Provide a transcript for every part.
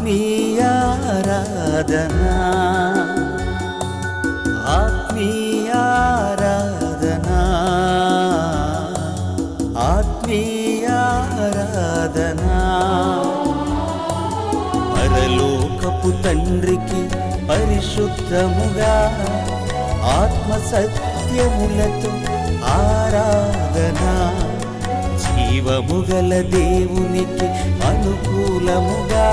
ఆత్మీయారాధనా ఆత్మీయారాధనా ఆత్మీయారాధనా పరలోకపు తండ్రికి పరిశుద్ధముగా ఆత్మ సత్యములతో ఆరాధనా జీవముగల దేవునికి అనుకూలముగా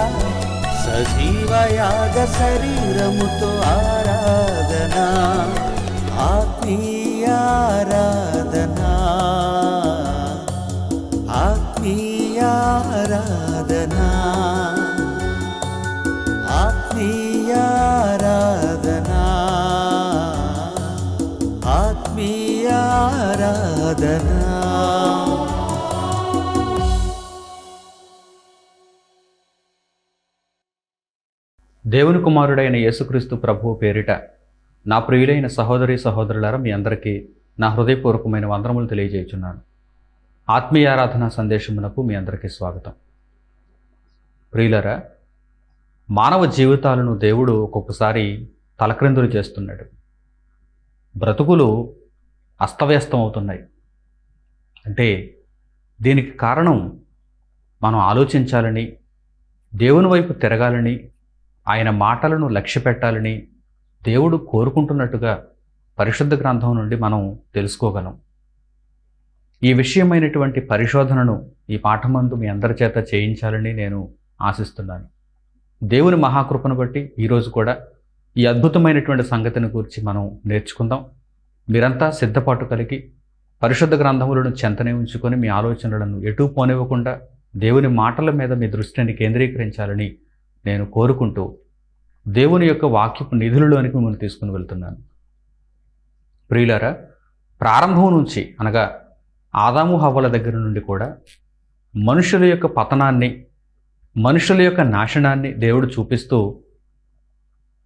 సజీవయాగ శరీరముతో ఆరాధనా ఆత్మీయారాధనా ఆత్మీయారాధనా ఆత్మీయారాధనా ఆత్మీయారాధనా. దేవుని కుమారుడైన యేసుక్రీస్తు ప్రభువు పేరిట నా ప్రియులైన సహోదరి సహోదరులారా, మీ అందరికీ నా హృదయపూర్వకమైన వందనములు తెలియజేయుచున్నాను. ఆత్మీయ ఆరాధన సందేశమునకు మీ అందరికీ స్వాగతం. ప్రియులారా, మానవ జీవితాలను దేవుడు ఒక్కొక్కసారి తలక్రిందులు చేస్తున్నాడు. బ్రతుకులు అస్తవ్యస్తం అవుతున్నాయి. అంటే దీనికి కారణం మనం ఆలోచించాలని, దేవుని వైపు తిరగాలని, ఆయన మాటలను లక్ష్య పెట్టాలని దేవుడు కోరుకుంటున్నట్టుగా పరిశుద్ధ గ్రంథం నుండి మనం తెలుసుకోగలం. ఈ విషయమైనటువంటి పరిశోధనను ఈ పాఠమందు మీ అందరి చేత చేయించాలని నేను ఆశిస్తున్నాను. దేవుని మహాకృపను బట్టి ఈరోజు కూడా ఈ అద్భుతమైనటువంటి సంగతిని గురించి మనం నేర్చుకుందాం. మీరంతా సిద్ధపాటు కలిగి పరిశుద్ధ గ్రంథములను చెంతనే ఉంచుకొని మీ ఆలోచనలను ఎటూ పోనివ్వకుండా దేవుని మాటల మీద మీ దృష్టిని కేంద్రీకరించాలని నేను కోరుకుంటూ దేవుని యొక్క వాక్యపు నిధులలోనికి మిమ్మల్ని తీసుకుని వెళ్తున్నాను. ప్రియులారా, ప్రారంభం నుంచి అనగా ఆదాము హవ్వల దగ్గర నుండి కూడా మనుషుల యొక్క పతనాన్ని, మనుషుల యొక్క నాశనాన్ని దేవుడు చూపిస్తూ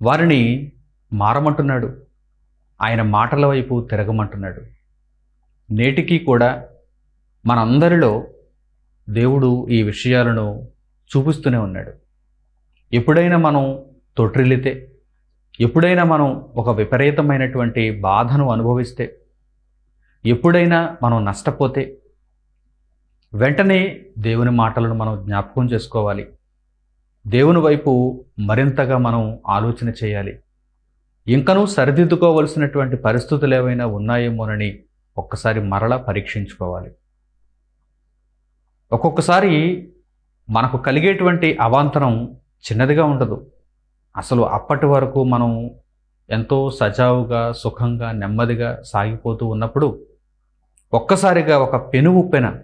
వారిని మారమంటున్నాడు. ఆయన మాటల వైపు తిరగమంటున్నాడు. నేటికి కూడా మనందరిలో దేవుడు ఈ విషయాలను చూపిస్తూనే ఉన్నాడు. ఎప్పుడైనా మనం తొట్టిల్లితే, ఎప్పుడైనా మనం ఒక విపరీతమైనటువంటి బాధను అనుభవిస్తే, ఎప్పుడైనా మనం నష్టపోతే వెంటనే దేవుని మాటలను మనం జ్ఞాపకం చేసుకోవాలి. దేవుని వైపు మరింతగా మనం ఆలోచన చేయాలి. ఇంకనూ సరిదిద్దుకోవలసినటువంటి పరిస్థితులు ఏవైనా ఉన్నాయేమోనని ఒక్కసారి మరలా పరీక్షించుకోవాలి. ఒక్కొక్కసారి మనకు కలిగేటువంటి అవాంతరం చిన్నదిగా ఉండదు. అసలు అప్పటి వరకు మనం ఎంతో సజావుగా, సుఖంగా, నెమ్మదిగా సాగిపోతూ ఉన్నప్పుడు ఒక్కసారిగా ఒక పెనుగుప్పెన,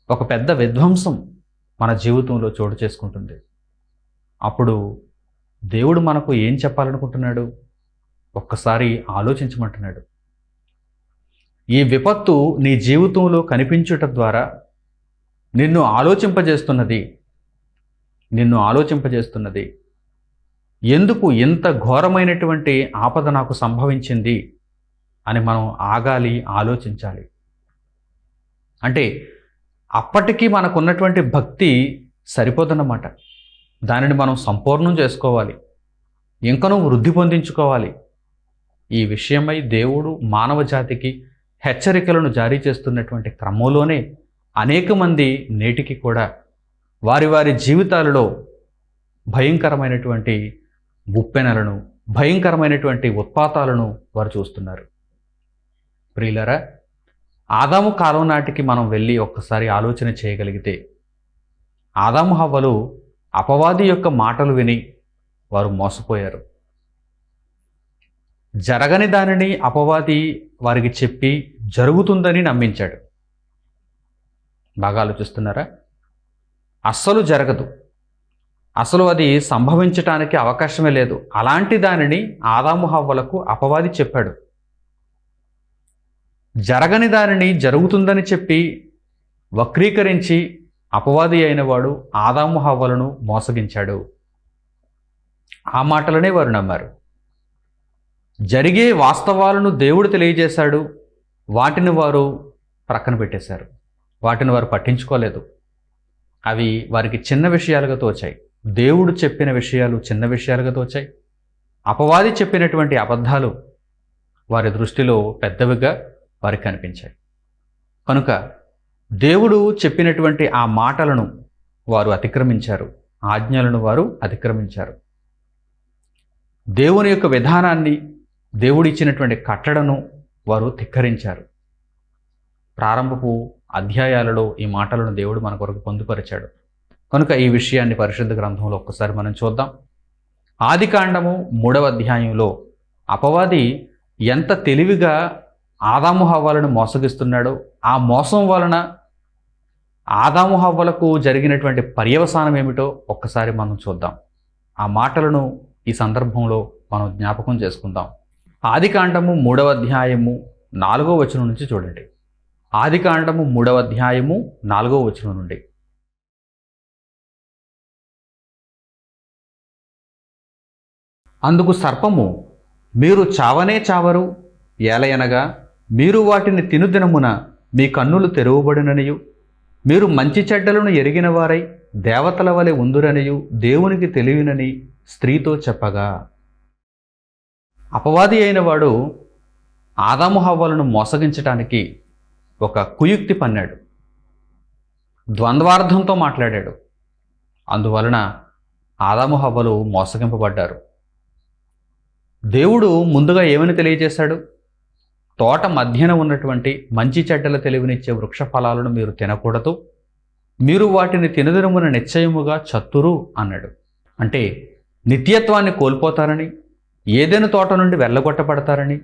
ఒక పెద్ద విధ్వంసం మన జీవితంలో చోటు చేసుకుంటుంది. అప్పుడు దేవుడు మనకు ఏం చెప్పాలనుకుంటున్నాడు? ఒక్కసారి ఆలోచించమంటున్నాడు. ఈ విపత్తు నీ జీవితంలో కనిపించుట ద్వారా నిన్ను ఆలోచింపజేస్తున్నది. ఎందుకు ఇంత ఘోరమైనటువంటి ఆపద నాకు సంభవించింది అని మనం ఆగాలి, ఆలోచించాలి. అంటే అప్పటికీ మనకున్నటువంటి భక్తి సరిపోదన్నమాట. దానిని మనం సంపూర్ణం చేసుకోవాలి, ఇంకనూ వృద్ధి పొందించుకోవాలి. ఈ విషయమై దేవుడు మానవ జాతికి హెచ్చరికలను జారీ చేస్తున్నటువంటి క్రమంలోనే అనేక మంది నేటికి కూడా వారి వారి జీవితాలలో భయంకరమైనటువంటి ఉప్పెనలను, భయంకరమైనటువంటి ఉత్పాతాలను వారు చూస్తున్నారు. ప్రియులారా, ఆదాము కాలం నాటికి మనం వెళ్ళి ఒక్కసారి ఆలోచన చేయగలిగితే, ఆదాము హవ్వలు అపవాది యొక్క మాటలు విని వారు మోసపోయారు. జరగని దానిని అపవాది వారికి చెప్పి జరుగుతుందని నమ్మించాడు. బాగా ఆలోచిస్తున్నారా? అస్సలు జరగదు, అసలు అది సంభవించటానికి అవకాశమే లేదు. అలాంటి దానిని ఆదాము హవ్వలకు అపవాది చెప్పాడు. జరగని దానిని జరుగుతుందని చెప్పి వక్రీకరించి అపవాది అయిన వాడు ఆదాము హవ్వలను మోసగించాడు. ఆ మాటలనే వారు నమ్మారు. జరిగే వాస్తవాలను దేవుడు తెలియజేశాడు, వాటిని వారు ప్రక్కన పెట్టేశారు. వాటిని వారు పట్టించుకోలేదు. అవి వారికి చిన్న విషయాలుగా తోచాయి. దేవుడు చెప్పిన విషయాలు చిన్న విషయాలుగా తోచాయి. అపవాది చెప్పినటువంటి అబద్ధాలు వారి దృష్టిలో పెద్దవిగా వారికి కనిపించాయి. కనుక దేవుడు చెప్పినటువంటి ఆ మాటలను వారు అతిక్రమించారు, ఆజ్ఞలను వారు అతిక్రమించారు. దేవుని యొక్క విధానాన్ని, దేవుడిచ్చినటువంటి కట్టడను వారు ధిక్కరించారు. ప్రారంభపు అధ్యాయాలలో ఈ మాటలను దేవుడు మన కొరకు పొందుపరిచాడు. కనుక ఈ విషయాన్ని పరిశుద్ధ గ్రంథంలో ఒక్కసారి మనం చూద్దాం. ఆదికాండము 3వ అధ్యాయంలో అపవాది ఎంత తెలివిగా ఆదాము హవ్వలను మోసగిస్తున్నాడో, ఆ మోసం వలన ఆదాము హవ్వలకు జరిగినటువంటి పర్యవసానం ఏమిటో ఒక్కసారి మనం చూద్దాం. ఆ మాటలను ఈ సందర్భంలో మనం జ్ఞాపకం చేసుకుందాం. ఆదికాండము 3వ అధ్యాయము 4వ వచనం నుంచి చూడండి. ఆదికాండము 3వ అధ్యాయము 4వ వచనం నుండి. అందుకు సర్పము, మీరు చావనే చావరు, ఏలయనగా మీరు వాటిని తినుదినమున మీ కన్నులు తెరవబడుననియు మీరు మంచి చెడ్డలను ఎరిగిన వారై దేవతల వలె ఉందురనియు దేవునికి తెలియనని స్త్రీతో చెప్పగా. అపవాది అయిన వాడు ఆదాము హవ్వలను మోసగించటానికి ఒక కుయుక్తి పన్నాడు, ద్వంద్వార్థంతో మాట్లాడాడు. అందువలన ఆదాము హవ్వలు మోసగింపబడ్డారు. దేవుడు ముందుగా ఏమని తెలియజేశాడు? తోట మధ్యన ఉన్నటువంటి మంచి చెడ్డల తెలివినిచ్చే వృక్ష ఫలాలను మీరు తినకూడదు, మీరు వాటిని తినదినమున నిశ్చయముగా చత్తురు అన్నాడు. అంటే నిత్యత్వాన్ని కోల్పోతారని, ఏదైనా తోట నుండి వెళ్ళగొట్టబడతారని,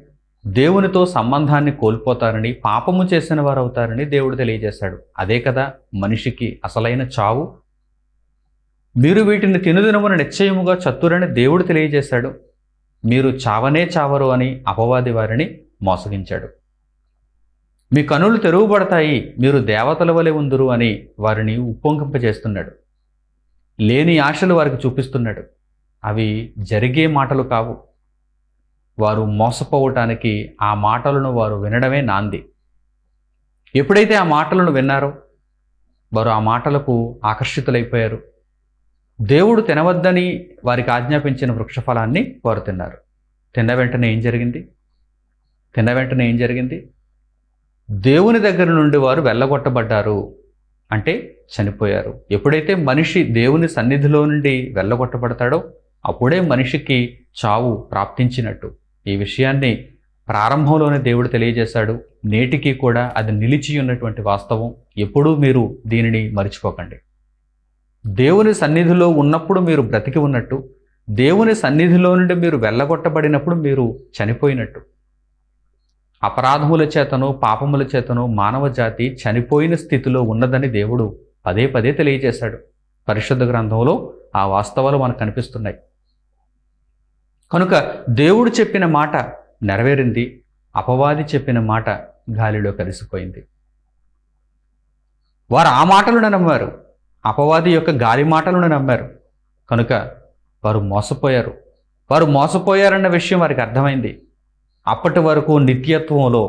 దేవునితో సంబంధాన్ని కోల్పోతారని, పాపము చేసిన వారు అవుతారని దేవుడు తెలియజేశాడు. అదే కదా మనిషికి అసలైన చావు. మీరు వీటిని తినుదినమున నిశ్చయముగా చత్తురని దేవుడు తెలియజేశాడు. మీరు చావనే చావరు అని అపవాది వారిని మోసగించాడు. మీ కనులు తెరువబడతాయి, మీరు దేవతల వలె ఉందురు అని వారిని ఉప్పొంగింపజేస్తున్నాడు. లేని ఆశలు వారికి చూపిస్తున్నాడు. అవి జరిగే మాటలు కావు. వారు మోసపోవటానికి ఆ మాటలను వారు వినడమే నాంది. ఎప్పుడైతే ఆ మాటలను విన్నారో వారు ఆ మాటలకు ఆకర్షితులైపోయారు. దేవుడు తినవద్దని వారికి ఆజ్ఞాపించిన వృక్షఫలాన్ని వారు తిన్నారు. తిన్న వెంటనే ఏం జరిగింది? దేవుని దగ్గర నుండి వారు వెళ్ళగొట్టబడ్డారు, అంటే చనిపోయారు. ఎప్పుడైతే మనిషి దేవుని సన్నిధిలో నుండి వెళ్ళగొట్టబడతాడో అప్పుడే మనిషికి చావు ప్రాప్తించినట్టు. ఈ విషయాన్ని ప్రారంభంలోనే దేవుడు తెలియజేశాడు. నేటికి కూడా అది నిలిచి ఉన్నటువంటి వాస్తవం. ఎప్పుడూ మీరు దీనిని మరిచిపోకండి. దేవుని సన్నిధిలో ఉన్నప్పుడు మీరు బ్రతికి ఉన్నట్టు, దేవుని సన్నిధిలో నుండి మీరు వెళ్ళగొట్టబడినప్పుడు మీరు చనిపోయినట్టు. అపరాధముల చేతను పాపముల చేతను మానవ జాతి చనిపోయిన స్థితిలో ఉన్నదని దేవుడు పదే పదే తెలియజేశాడు. పరిశుద్ధ గ్రంథంలో ఆ వాస్తవాలు మనకు కనిపిస్తున్నాయి. కనుక దేవుడు చెప్పిన మాట నెరవేరింది, అపవాది చెప్పిన మాట గాలిలో కలిసిపోయింది. వారు ఆ మాటలను నమ్మారు, అపవాది యొక్క గాలి మాటలను నమ్మారు. కనుక వారు మోసపోయారన్న విషయం వారికి అర్థమైంది. అప్పటి వరకు నిత్యత్వంలో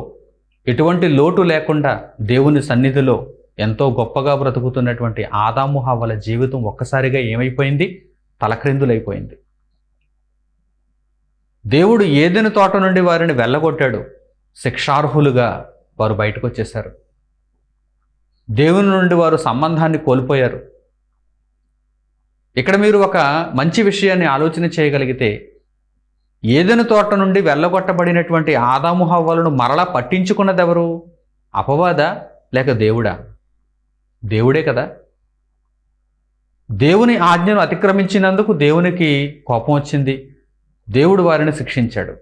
ఎటువంటి లోటు లేకుండా దేవుని సన్నిధిలో ఎంతో గొప్పగా బ్రతుకుతున్నటువంటి ఆదాము హవ్వల జీవితం ఒక్కసారిగా ఏమైపోయింది? తలక్రిందులైపోయింది. దేవుడు ఏదెను తోట నుండి వారిని వెళ్ళగొట్టాడు. శిక్షార్హులుగా వారు బయటకు వచ్చేశారు. దేవుని నుండి వారు సంబంధాన్ని కోల్పోయారు. ఇక్కడ మీరు ఒక మంచి విషయాన్ని ఆలోచన చేయగలిగితే, ఏదెను తోట నుండి వెళ్ళగొట్టబడినటువంటి ఆదాము హవ్వలను మరలా పట్టించుకున్నది ఎవరు? అపవాదా లేక దేవుడా? దేవుడే కదా. దేవుని ఆజ్ఞను అతిక్రమించినందుకు దేవునికి కోపం వచ్చింది. దేవుడు వారిని శిక్షించాడు.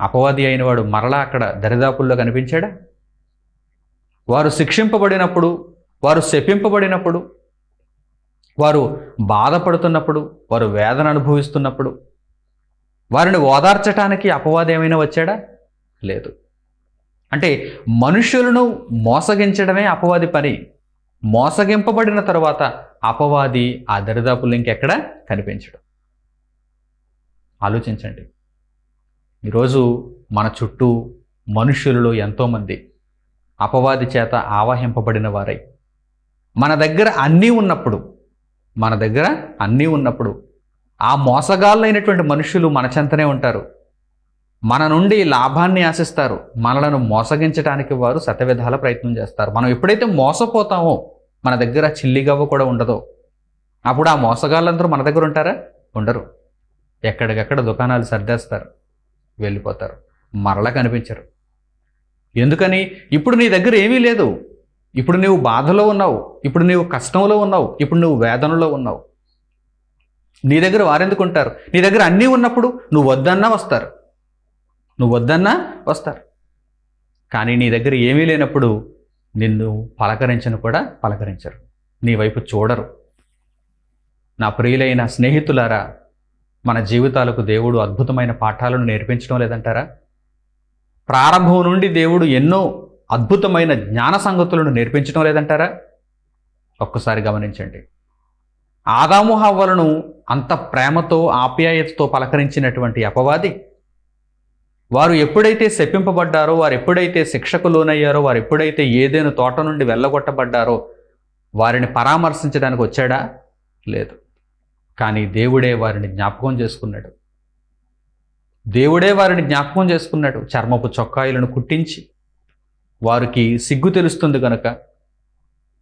అపవాది అయిన వాడు మరలా అక్కడ దరిదాపుల్లో కనిపించాడా? వారు శిక్షింపబడినప్పుడు, వారు శపింపబడినప్పుడు, వారు బాధపడుతున్నప్పుడు, వారు వేదన అనుభవిస్తున్నప్పుడు వారిని ఓదార్చటానికి అపవాది ఏమైనా వచ్చాడా? లేదు. అంటే మనుషులను మోసగించడమే అపవాది పని. మోసగింపబడిన తరువాత అపవాది ఆ దరిదాపుల్లో ఇంకెక్కడ కనిపించడు. ఆలోచించండి. ఈరోజు మన చుట్టూ మనుషులలో ఎంతోమంది అపవాది చేత ఆవాహింపబడిన వారై, మన దగ్గర అన్నీ ఉన్నప్పుడు, మన దగ్గర అన్నీ ఉన్నప్పుడు ఆ మోసగాళ్ళైనటువంటి మనుషులు మన చెంతనే ఉంటారు. మన నుండి లాభాన్ని ఆశిస్తారు. మనలను మోసగించడానికి వారు శతవిధాల ప్రయత్నం చేస్తారు. మనం ఎప్పుడైతే మోసపోతామో మన దగ్గర చిల్లిగవ్వ కూడా ఉండదో అప్పుడు ఆ మోసగాళ్ళందరూ మన దగ్గర ఉంటారా? ఉండరు. ఎక్కడికక్కడ దుకాణాలు సర్దేస్తారు, వెళ్ళిపోతారు, మరలా కనిపించరు. ఎందుకని? ఇప్పుడు నీ దగ్గర ఏమీ లేదు. ఇప్పుడు నువ్వు బాధలో ఉన్నావు, ఇప్పుడు నువ్వు కష్టంలో ఉన్నావు, ఇప్పుడు నువ్వు వేదనలో ఉన్నావు. నీ దగ్గర వారెందుకు ఉంటారు? నీ దగ్గర అన్నీ ఉన్నప్పుడు నువ్వు వద్దన్నా వస్తారు, నువ్వు వద్దన్నా వస్తారు. కానీ నీ దగ్గర ఏమీ లేనప్పుడు నిన్ను పలకరించను కూడా పలకరించరు, నీ వైపు చూడరు. నా ప్రియులైన స్నేహితులారా, మన జీవితాలకు దేవుడు అద్భుతమైన పాఠాలను నేర్పించడం లేదంటారా? ప్రారంభం నుండి దేవుడు ఎన్నో అద్భుతమైన జ్ఞాన సంగతులను నేర్పించడం లేదంటారా? ఒక్కసారి గమనించండి. ఆదాము హవ్వలను అంత ప్రేమతో ఆప్యాయతతో పలకరించినటువంటి అపవాది, వారు ఎప్పుడైతే శపింపబడ్డారో, వారు ఎప్పుడైతే శిక్షకు లోనయ్యారో, వారు ఎప్పుడైతే ఏదైనా తోట నుండి వెళ్ళగొట్టబడ్డారో వారిని పరామర్శించడానికి వచ్చాడా? లేదు. కానీ దేవుడే వారిని జ్ఞాపకం చేసుకున్నాడు. దేవుడే వారిని జ్ఞాపకం చేసుకున్నాడు. చర్మపు చొక్కాయిలను కుట్టించి, వారికి సిగ్గు తెలుస్తుంది కనుక,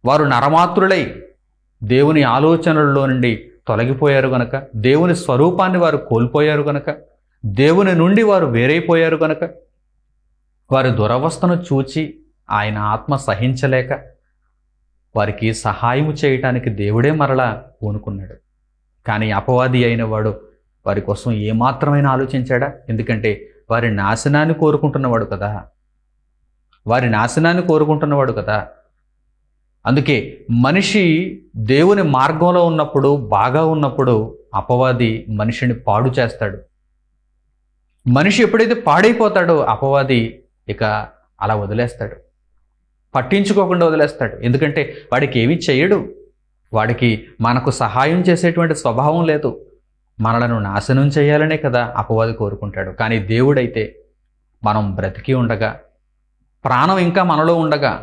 వారు నరమాత్రులై దేవుని ఆలోచనల్లో నుండి తొలగిపోయారు గనక, దేవుని స్వరూపాన్ని వారు కోల్పోయారు గనక, దేవుని నుండి వారు వేరైపోయారు గనక, వారి దురవస్థను చూచి ఆయన ఆత్మ సహించలేక వారికి సహాయము చేయటానికి దేవుడే మరలా పూనుకున్నాడు. కానీ అపవాది అయిన వాడు వారి కోసం ఏమాత్రమైనా ఆలోచించాడా? ఎందుకంటే వారి నాశనాన్ని కోరుకుంటున్నవాడు కదా, వారి నాశనాన్ని కోరుకుంటున్నవాడు కదా. అందుకే మనిషి దేవుని మార్గంలో ఉన్నప్పుడు, బాగా ఉన్నప్పుడు అపవాది మనిషిని పాడు చేస్తాడు. మనిషి ఎప్పుడైతే పాడైపోతాడో అపవాది ఇక అలా వదిలేస్తాడు, పట్టించుకోకుండా వదిలేస్తాడు. ఎందుకంటే వాడికి ఏమీ చేయడు, వాడికి మనకు సహాయం చేసేటువంటి స్వభావం లేదు. మనలను నాశనం చేయాలనే కదా అపవాది కోరుకుంటాడు. కానీ దేవుడైతే మనం బ్రతికి ఉండగా, ప్రాణం ఇంకా మనలో ఉండగా,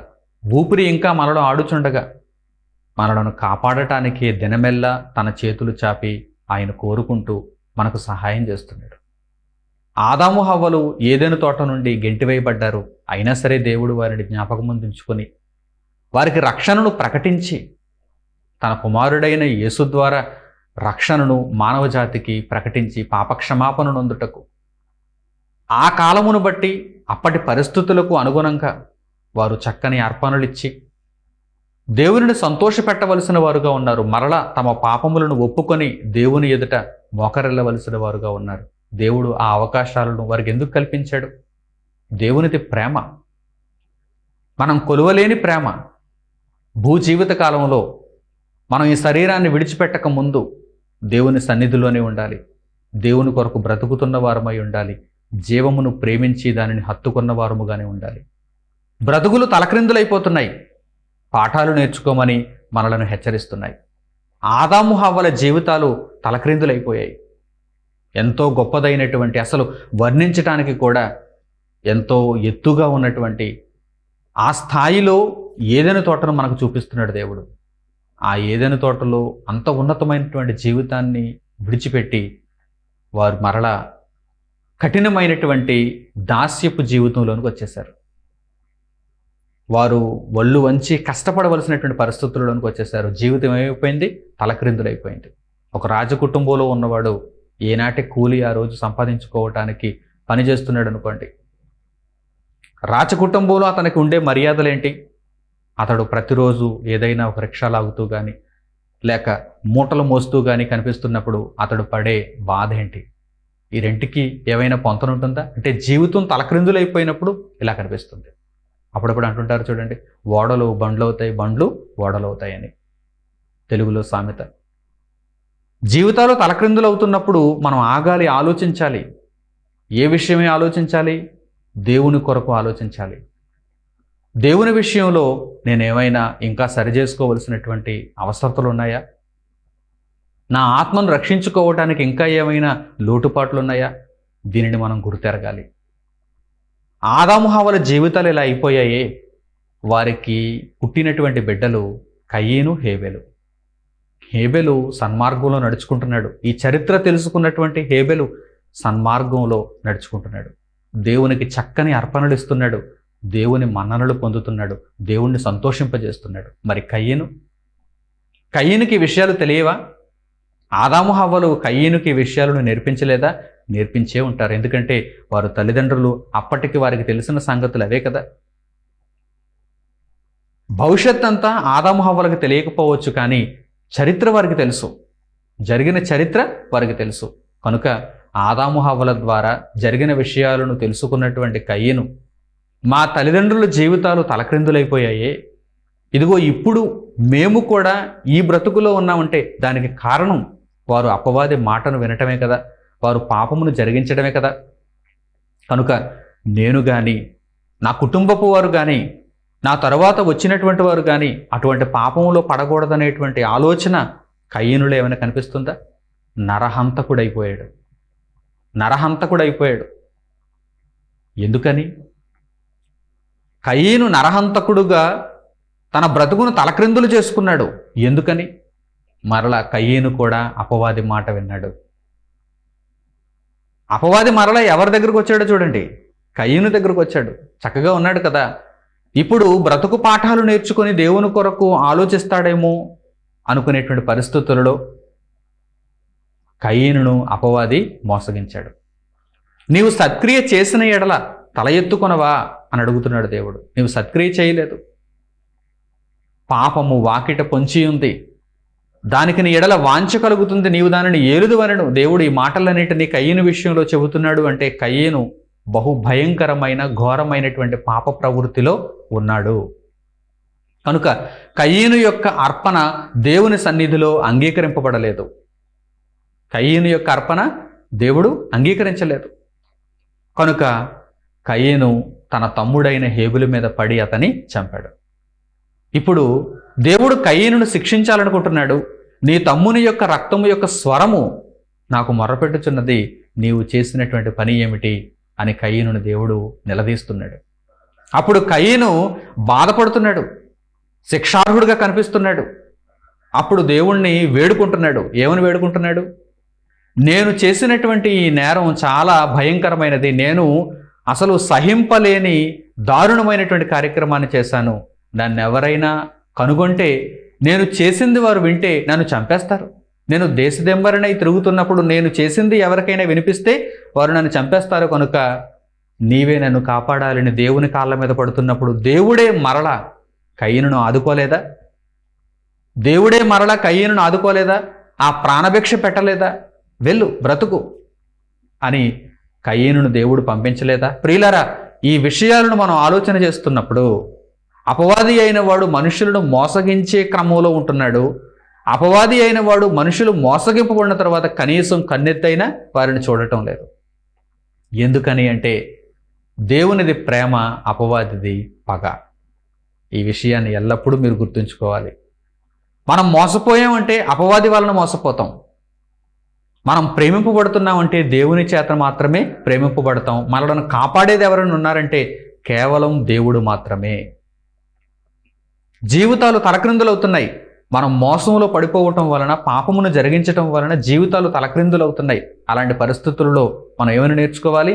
ఊపిరి ఇంకా మనలో ఆడుచుండగా మనలను కాపాడటానికి దినమెల్లా తన చేతులు చాపి ఆయన కోరుకుంటూ మనకు సహాయం చేస్తున్నాడు. ఆదాము హవ్వలు ఏదెను తోట నుండి గెంటివేయబడ్డారు. అయినా సరే దేవుడు వారిని జ్ఞాపకం ఉంచుకొని వారికి రక్షణను ప్రకటించి తన కుమారుడైన యేసు ద్వారా రక్షణను మానవ జాతికి ప్రకటించి పాపక్షమాపణను అందుటకు ఆ కాలమును బట్టి అప్పటి పరిస్థితులకు అనుగుణంగా వారు చక్కని అర్పణలిచ్చి దేవునిని సంతోషపెట్టవలసిన వారుగా ఉన్నారు. మరలా తమ పాపములను ఒప్పుకొని దేవుని ఎదుట మోకరిల్లవలసిన వారుగా ఉన్నారు. దేవుడు ఆ అవకాశాలను వారికి ఎందుకు కల్పించాడు? దేవునిది ప్రేమ, మనం కొలువలేని ప్రేమ. భూజీవిత కాలంలో మనం ఈ శరీరాన్ని విడిచిపెట్టక ముందు దేవుని సన్నిధిలోనే ఉండాలి, దేవుని కొరకు బ్రతుకుతున్న వారమై ఉండాలి, జీవమును ప్రేమించి దానిని హత్తుకున్న వారముగానే ఉండాలి. బ్రతుకులు తలక్రిందులైపోతున్నాయి, పాఠాలు నేర్చుకోమని మనలను హెచ్చరిస్తున్నాయి. ఆదాము హవ్వల జీవితాలు తలక్రిందులైపోయాయి. ఎంతో గొప్పదైనటువంటి, అసలు వర్ణించటానికి కూడా ఎంతో ఎత్తుగా ఉన్నటువంటి ఆ స్థాయిలో ఏదైనా తోటను మనకు చూపిస్తున్నాడు దేవుడు. ఆ ఏదైనా తోటలో అంత ఉన్నతమైనటువంటి జీవితాన్ని విడిచిపెట్టి వారు మరలా కఠినమైనటువంటి దాస్యపు జీవితంలోనికి వచ్చేశారు. వారు ఒళ్ళు వంచి కష్టపడవలసినటువంటి పరిస్థితుల్లోనికి వచ్చేసారు. జీవితం ఏమైపోయింది? తలక్రిందులైపోయింది. ఒక రాజకుటుంబంలో ఉన్నవాడు ఏనాటి కూలి ఆ రోజు సంపాదించుకోవటానికి పనిచేస్తున్నాడు అనుకోండి. రాజకుటుంబంలో అతనికి ఉండే మర్యాదలేంటి? అతడు ప్రతిరోజు ఏదైనా ఒక రిక్షా లాగుతూ కానీ లేక మూటలు మోస్తూ కానీ కనిపిస్తున్నప్పుడు అతడు పడే బాధ ఏంటి? ఈ రెంటికి ఏమైనా పొంతనుంటుందా? అంటే జీవితం తలక్రిందులైపోయినప్పుడు ఇలా కనిపిస్తుంది. అప్పుడప్పుడు అంటుంటారు చూడండి, ఓడలు బండ్లు అవుతాయి, బండ్లు ఓడలు అవుతాయి అని తెలుగులో సామెత. జీవితాలు తలక్రిందులు అవుతున్నప్పుడు మనం ఆగాలి, ఆలోచించాలి. ఏ విషయమే ఆలోచించాలి? దేవుని కొరకు ఆలోచించాలి. దేవుని విషయంలో నేనేమైనా ఇంకా సరిచేసుకోవలసినటువంటి అవసరతలు ఉన్నాయా? నా ఆత్మను రక్షించుకోవటానికి ఇంకా ఏమైనా లోటుపాట్లు ఉన్నాయా? దీనిని మనం గుర్తెరగాలి. ఆదాము హవ్వల జీవితాలు ఇలా అయిపోయాయే. వారికి పుట్టినటువంటి బిడ్డలు కయీను, హేబెలు. హేబెలు సన్మార్గంలో నడుచుకుంటున్నాడు. ఈ చరిత్ర తెలుసుకున్నటువంటి హేబెలు సన్మార్గంలో నడుచుకుంటున్నాడు. దేవునికి చక్కని అర్పణలు ఇస్తున్నాడు. దేవుని మన్ననలు పొందుతున్నాడు. దేవుణ్ణి సంతోషింపజేస్తున్నాడు. మరి కయ్యనుకి ఈ విషయాలు తెలియవా? ఆదాము హవ్వలు కయ్యనుకి ఈ విషయాలను నేర్పించలేదా? నేర్పించే ఉంటారు. ఎందుకంటే వారు తల్లిదండ్రులు, అప్పటికి వారికి తెలిసిన సంగతులు అవే కదా. భవిష్యత్ అంతా ఆదాము హవ్వలకు తెలియకపోవచ్చు, కానీ చరిత్ర వారికి తెలుసు. జరిగిన చరిత్ర వారికి తెలుసు. కనుక ఆదాము హవ్వల ద్వారా జరిగిన విషయాలను తెలుసుకున్నటువంటి కయ్యను, మా తల్లిదండ్రుల జీవితాలు తలక్రిందులైపోయాయే, ఇదిగో ఇప్పుడు మేము కూడా ఈ బ్రతుకులో ఉన్నామంటే దానికి కారణం వారు అపవాది మాటను వినటమే కదా, వారు పాపమును జరిగించడమే కదా. కనుక నేను కానీ, నా కుటుంబపు వారు కానీ, నా తరువాత వచ్చినటువంటి వారు కానీ అటువంటి పాపములో పడకూడదనేటువంటి ఆలోచన కయ్యనులో ఏమైనా కనిపిస్తుందా? నరహంతకుడైపోయాడు. ఎందుకని? కయ్యను నరహంతకుడుగా తన బ్రతుకును తలక్రిందులు చేసుకున్నాడు. ఎందుకని? మరలా కయ్యను కూడా అపవాది మాట విన్నాడు. అపవాది మరలా ఎవరి దగ్గరకు వచ్చాడో చూడండి, కయ్యను దగ్గరకు వచ్చాడు. చక్కగా ఉన్నాడు కదా. ఇప్పుడు బ్రతుకు పాఠాలు నేర్చుకొని దేవుని కొరకు ఆలోచిస్తాడేమో అనుకునేటువంటి పరిస్థితులలో కయ్యనును అపవాది మోసగించాడు. నీవు సత్క్రియ చేసిన ఎడల తల ఎత్తుకొనవా అని అడుగుతున్నాడు దేవుడు. నీవు సత్క్రియ చేయలేదు. పాపము వాకిట పొంచి ఉంది, దానికి నీ ఎడల వాంఛ కలుగుతుంది, నీవు దానిని ఏలుదువనను. దేవుడు ఈ మాటలన్నిటినీ కయ్యను విషయంలో చెబుతున్నాడు. అంటే కయ్యను బహుభయంకరమైన ఘోరమైనటువంటి పాప ప్రవృత్తిలో ఉన్నాడు. కనుక కయ్యను యొక్క అర్పణ దేవుని సన్నిధిలో అంగీకరింపబడలేదు. కయ్యను యొక్క అర్పణ దేవుడు అంగీకరించలేదు. కనుక కయ్యను తన తమ్ముడైన హేబెలు మీద పడి అతని చంపాడు. ఇప్పుడు దేవుడు కయ్యనును శిక్షించాలనుకుంటున్నాడు. నీ తమ్ముని యొక్క రక్తము యొక్క స్వరము నాకు మొర్రపెట్టుచున్నది, నీవు చేసినటువంటి పని ఏమిటి అని కయ్యనును దేవుడు నిలదీస్తున్నాడు. అప్పుడు కయ్యను బాధపడుతున్నాడు, శిక్షార్హుడిగా కనిపిస్తున్నాడు. అప్పుడు దేవుణ్ణి వేడుకుంటున్నాడు. ఏమని వేడుకుంటున్నాడు? నేను చేసినటువంటి ఈ నేరం చాలా భయంకరమైనది, నేను అసలు సహింపలేని దారుణమైనటువంటి కార్యక్రమాన్ని చేశాను. నన్ను ఎవరైనా కనుగొంటే, నేను చేసింది వారు వింటే నన్ను చంపేస్తారు. నేను దేశదెంబరనై తిరుగుతున్నప్పుడు నేను చేసింది ఎవరికైనా వినిపిస్తే వారు నన్ను చంపేస్తారు. కనుక నీవే నన్ను కాపాడాలని దేవుని కాళ్ళ మీద పడుతున్నప్పుడు దేవుడే మరలా కయ్యనును ఆదుకోలేదా? దేవుడే మరలా కయ్యనును ఆదుకోలేదా? ఆ ప్రాణభిక్ష పెట్టలేదా? వెళ్ళు బ్రతుకు అని కయ్యనును దేవుడు పంపించలేదా? ప్రియులారా, ఈ విషయాలను మనం ఆలోచన చేస్తున్నప్పుడు అపవాది అయిన వాడు మనుషులను మోసగించే క్రమంలో ఉంటున్నాడు. అపవాది అయిన వాడు మనుషులు మోసగింపబడిన తర్వాత కనీసం కన్నెత్తైనా వారిని చూడటం లేదు. ఎందుకని అంటే దేవునిది ప్రేమ, అపవాదిది పగ. ఈ విషయాన్ని ఎల్లప్పుడూ మీరు గుర్తుంచుకోవాలి. మనం మోసపోయామంటే అపవాది వలన మోసపోతాం. మనం ప్రేమింపబడుతున్నామంటే దేవుని చేత మాత్రమే ప్రేమింపబడతాం. మనలను కాపాడేది ఎవరైనా ఉన్నారంటే కేవలం దేవుడు మాత్రమే. జీవితాలు తలక్రిందులవుతున్నాయి. మనం మోసంలో పడిపోవటం వలన, పాపమును జరిగించటం వలన జీవితాలు తలక్రిందులవుతున్నాయి. అలాంటి పరిస్థితుల్లో మనం ఏమైనా నేర్చుకోవాలి?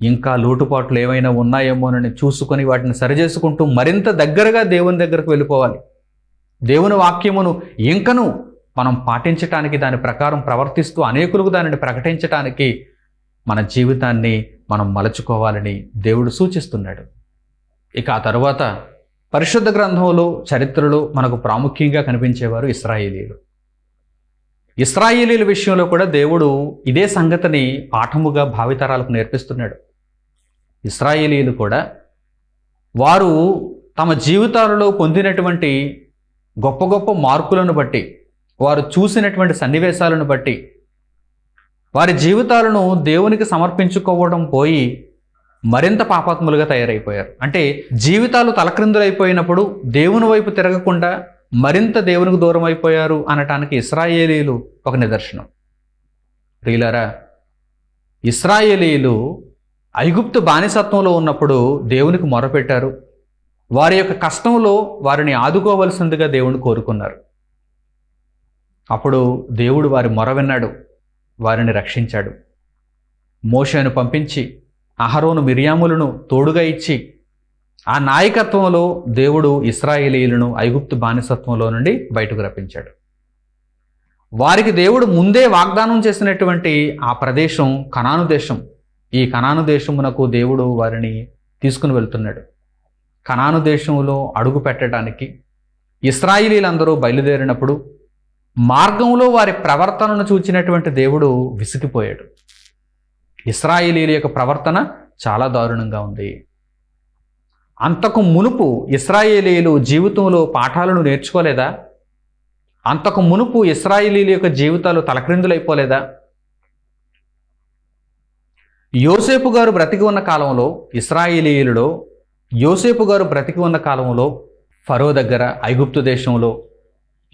ఇంకా లోటుపాట్లు ఏమైనా ఉన్నాయేమోనని చూసుకొని వాటిని సరిచేసుకుంటూ మరింత దగ్గరగా దేవుని దగ్గరకు వెళ్ళిపోవాలి. దేవుని వాక్యమును ఇంకను మనం పాటించటానికి, దాని ప్రకారం ప్రవర్తిస్తూ అనేకులకు దానిని ప్రకటించటానికి మన జీవితాన్ని మనం మలచుకోవాలని దేవుడు సూచిస్తున్నాడు. ఇక ఆ తరువాత పరిశుద్ధ గ్రంథంలో, చరిత్రలో మనకు ప్రాముఖ్యంగా కనిపించేవారు ఇశ్రాయేలీయులు. ఇశ్రాయేలీయుల విషయంలో కూడా దేవుడు ఇదే సంగతిని పాఠముగా భావితరాలకు నేర్పిస్తున్నాడు. ఇశ్రాయేలీయులు కూడా వారు తమ జీవితాలలో పొందినటువంటి గొప్ప గొప్ప మార్పులను బట్టి, వారు చూసినటువంటి సన్నివేశాలను బట్టి వారి జీవితాలను దేవునికి సమర్పించుకోవడం పోయి మరింత పాపాత్ములుగా తయారైపోయారు. అంటే జీవితాలు తలక్రిందులైపోయినప్పుడు దేవుని వైపు తిరగకుండా మరింత దేవునికి దూరం అయిపోయారు అనటానికి ఇశ్రాయేలీయులు ఒక నిదర్శనం. ప్రియులారా, ఇశ్రాయేలీయులు ఐగుప్తు బానిసత్వంలో ఉన్నప్పుడు దేవునికి మొరపెట్టారు. వారి యొక్క కష్టంలో వారిని ఆదుకోవలసిందిగా దేవుని కోరుకున్నారు. అప్పుడు దేవుడు వారి మొర విన్నాడు, వారిని రక్షించాడు. మోషేను పంపించి అహరోను మిర్యాములను తోడుగా ఇచ్చి ఆ నాయకత్వంలో దేవుడు ఇశ్రాయేలీయులను ఐగుప్తు బానిసత్వంలో నుండి బయటకు రప్పించాడు. వారికి దేవుడు ముందే వాగ్దానం చేసినటువంటి ఆ ప్రదేశం కనాను దేశం. ఈ కనాను దేశమునకు దేవుడు వారిని తీసుకుని వెళ్తున్నాడు. కనాను దేశంలో అడుగు పెట్టడానికి ఇశ్రాయేలీలందరూ బయలుదేరినప్పుడు మార్గంలో వారి ప్రవర్తనను చూచినటువంటి దేవుడు విసిగిపోయాడు. ఇశ్రాయేలీల యొక్క ప్రవర్తన చాలా దారుణంగా ఉంది. అంతకు మునుపు ఇశ్రాయేలీలు జీవితంలో పాఠాలను నేర్చుకోలేదా? అంతకు మునుపు ఇశ్రాయేలీల యొక్క జీవితాలు తలక్రిందులైపోలేదా? యోసేపు గారు బ్రతికి ఉన్న కాలంలో, ఇశ్రాయేలీయులలో యోసేపు గారు బ్రతికి ఉన్న కాలంలో ఫరో దగ్గర ఐగుప్తు దేశంలో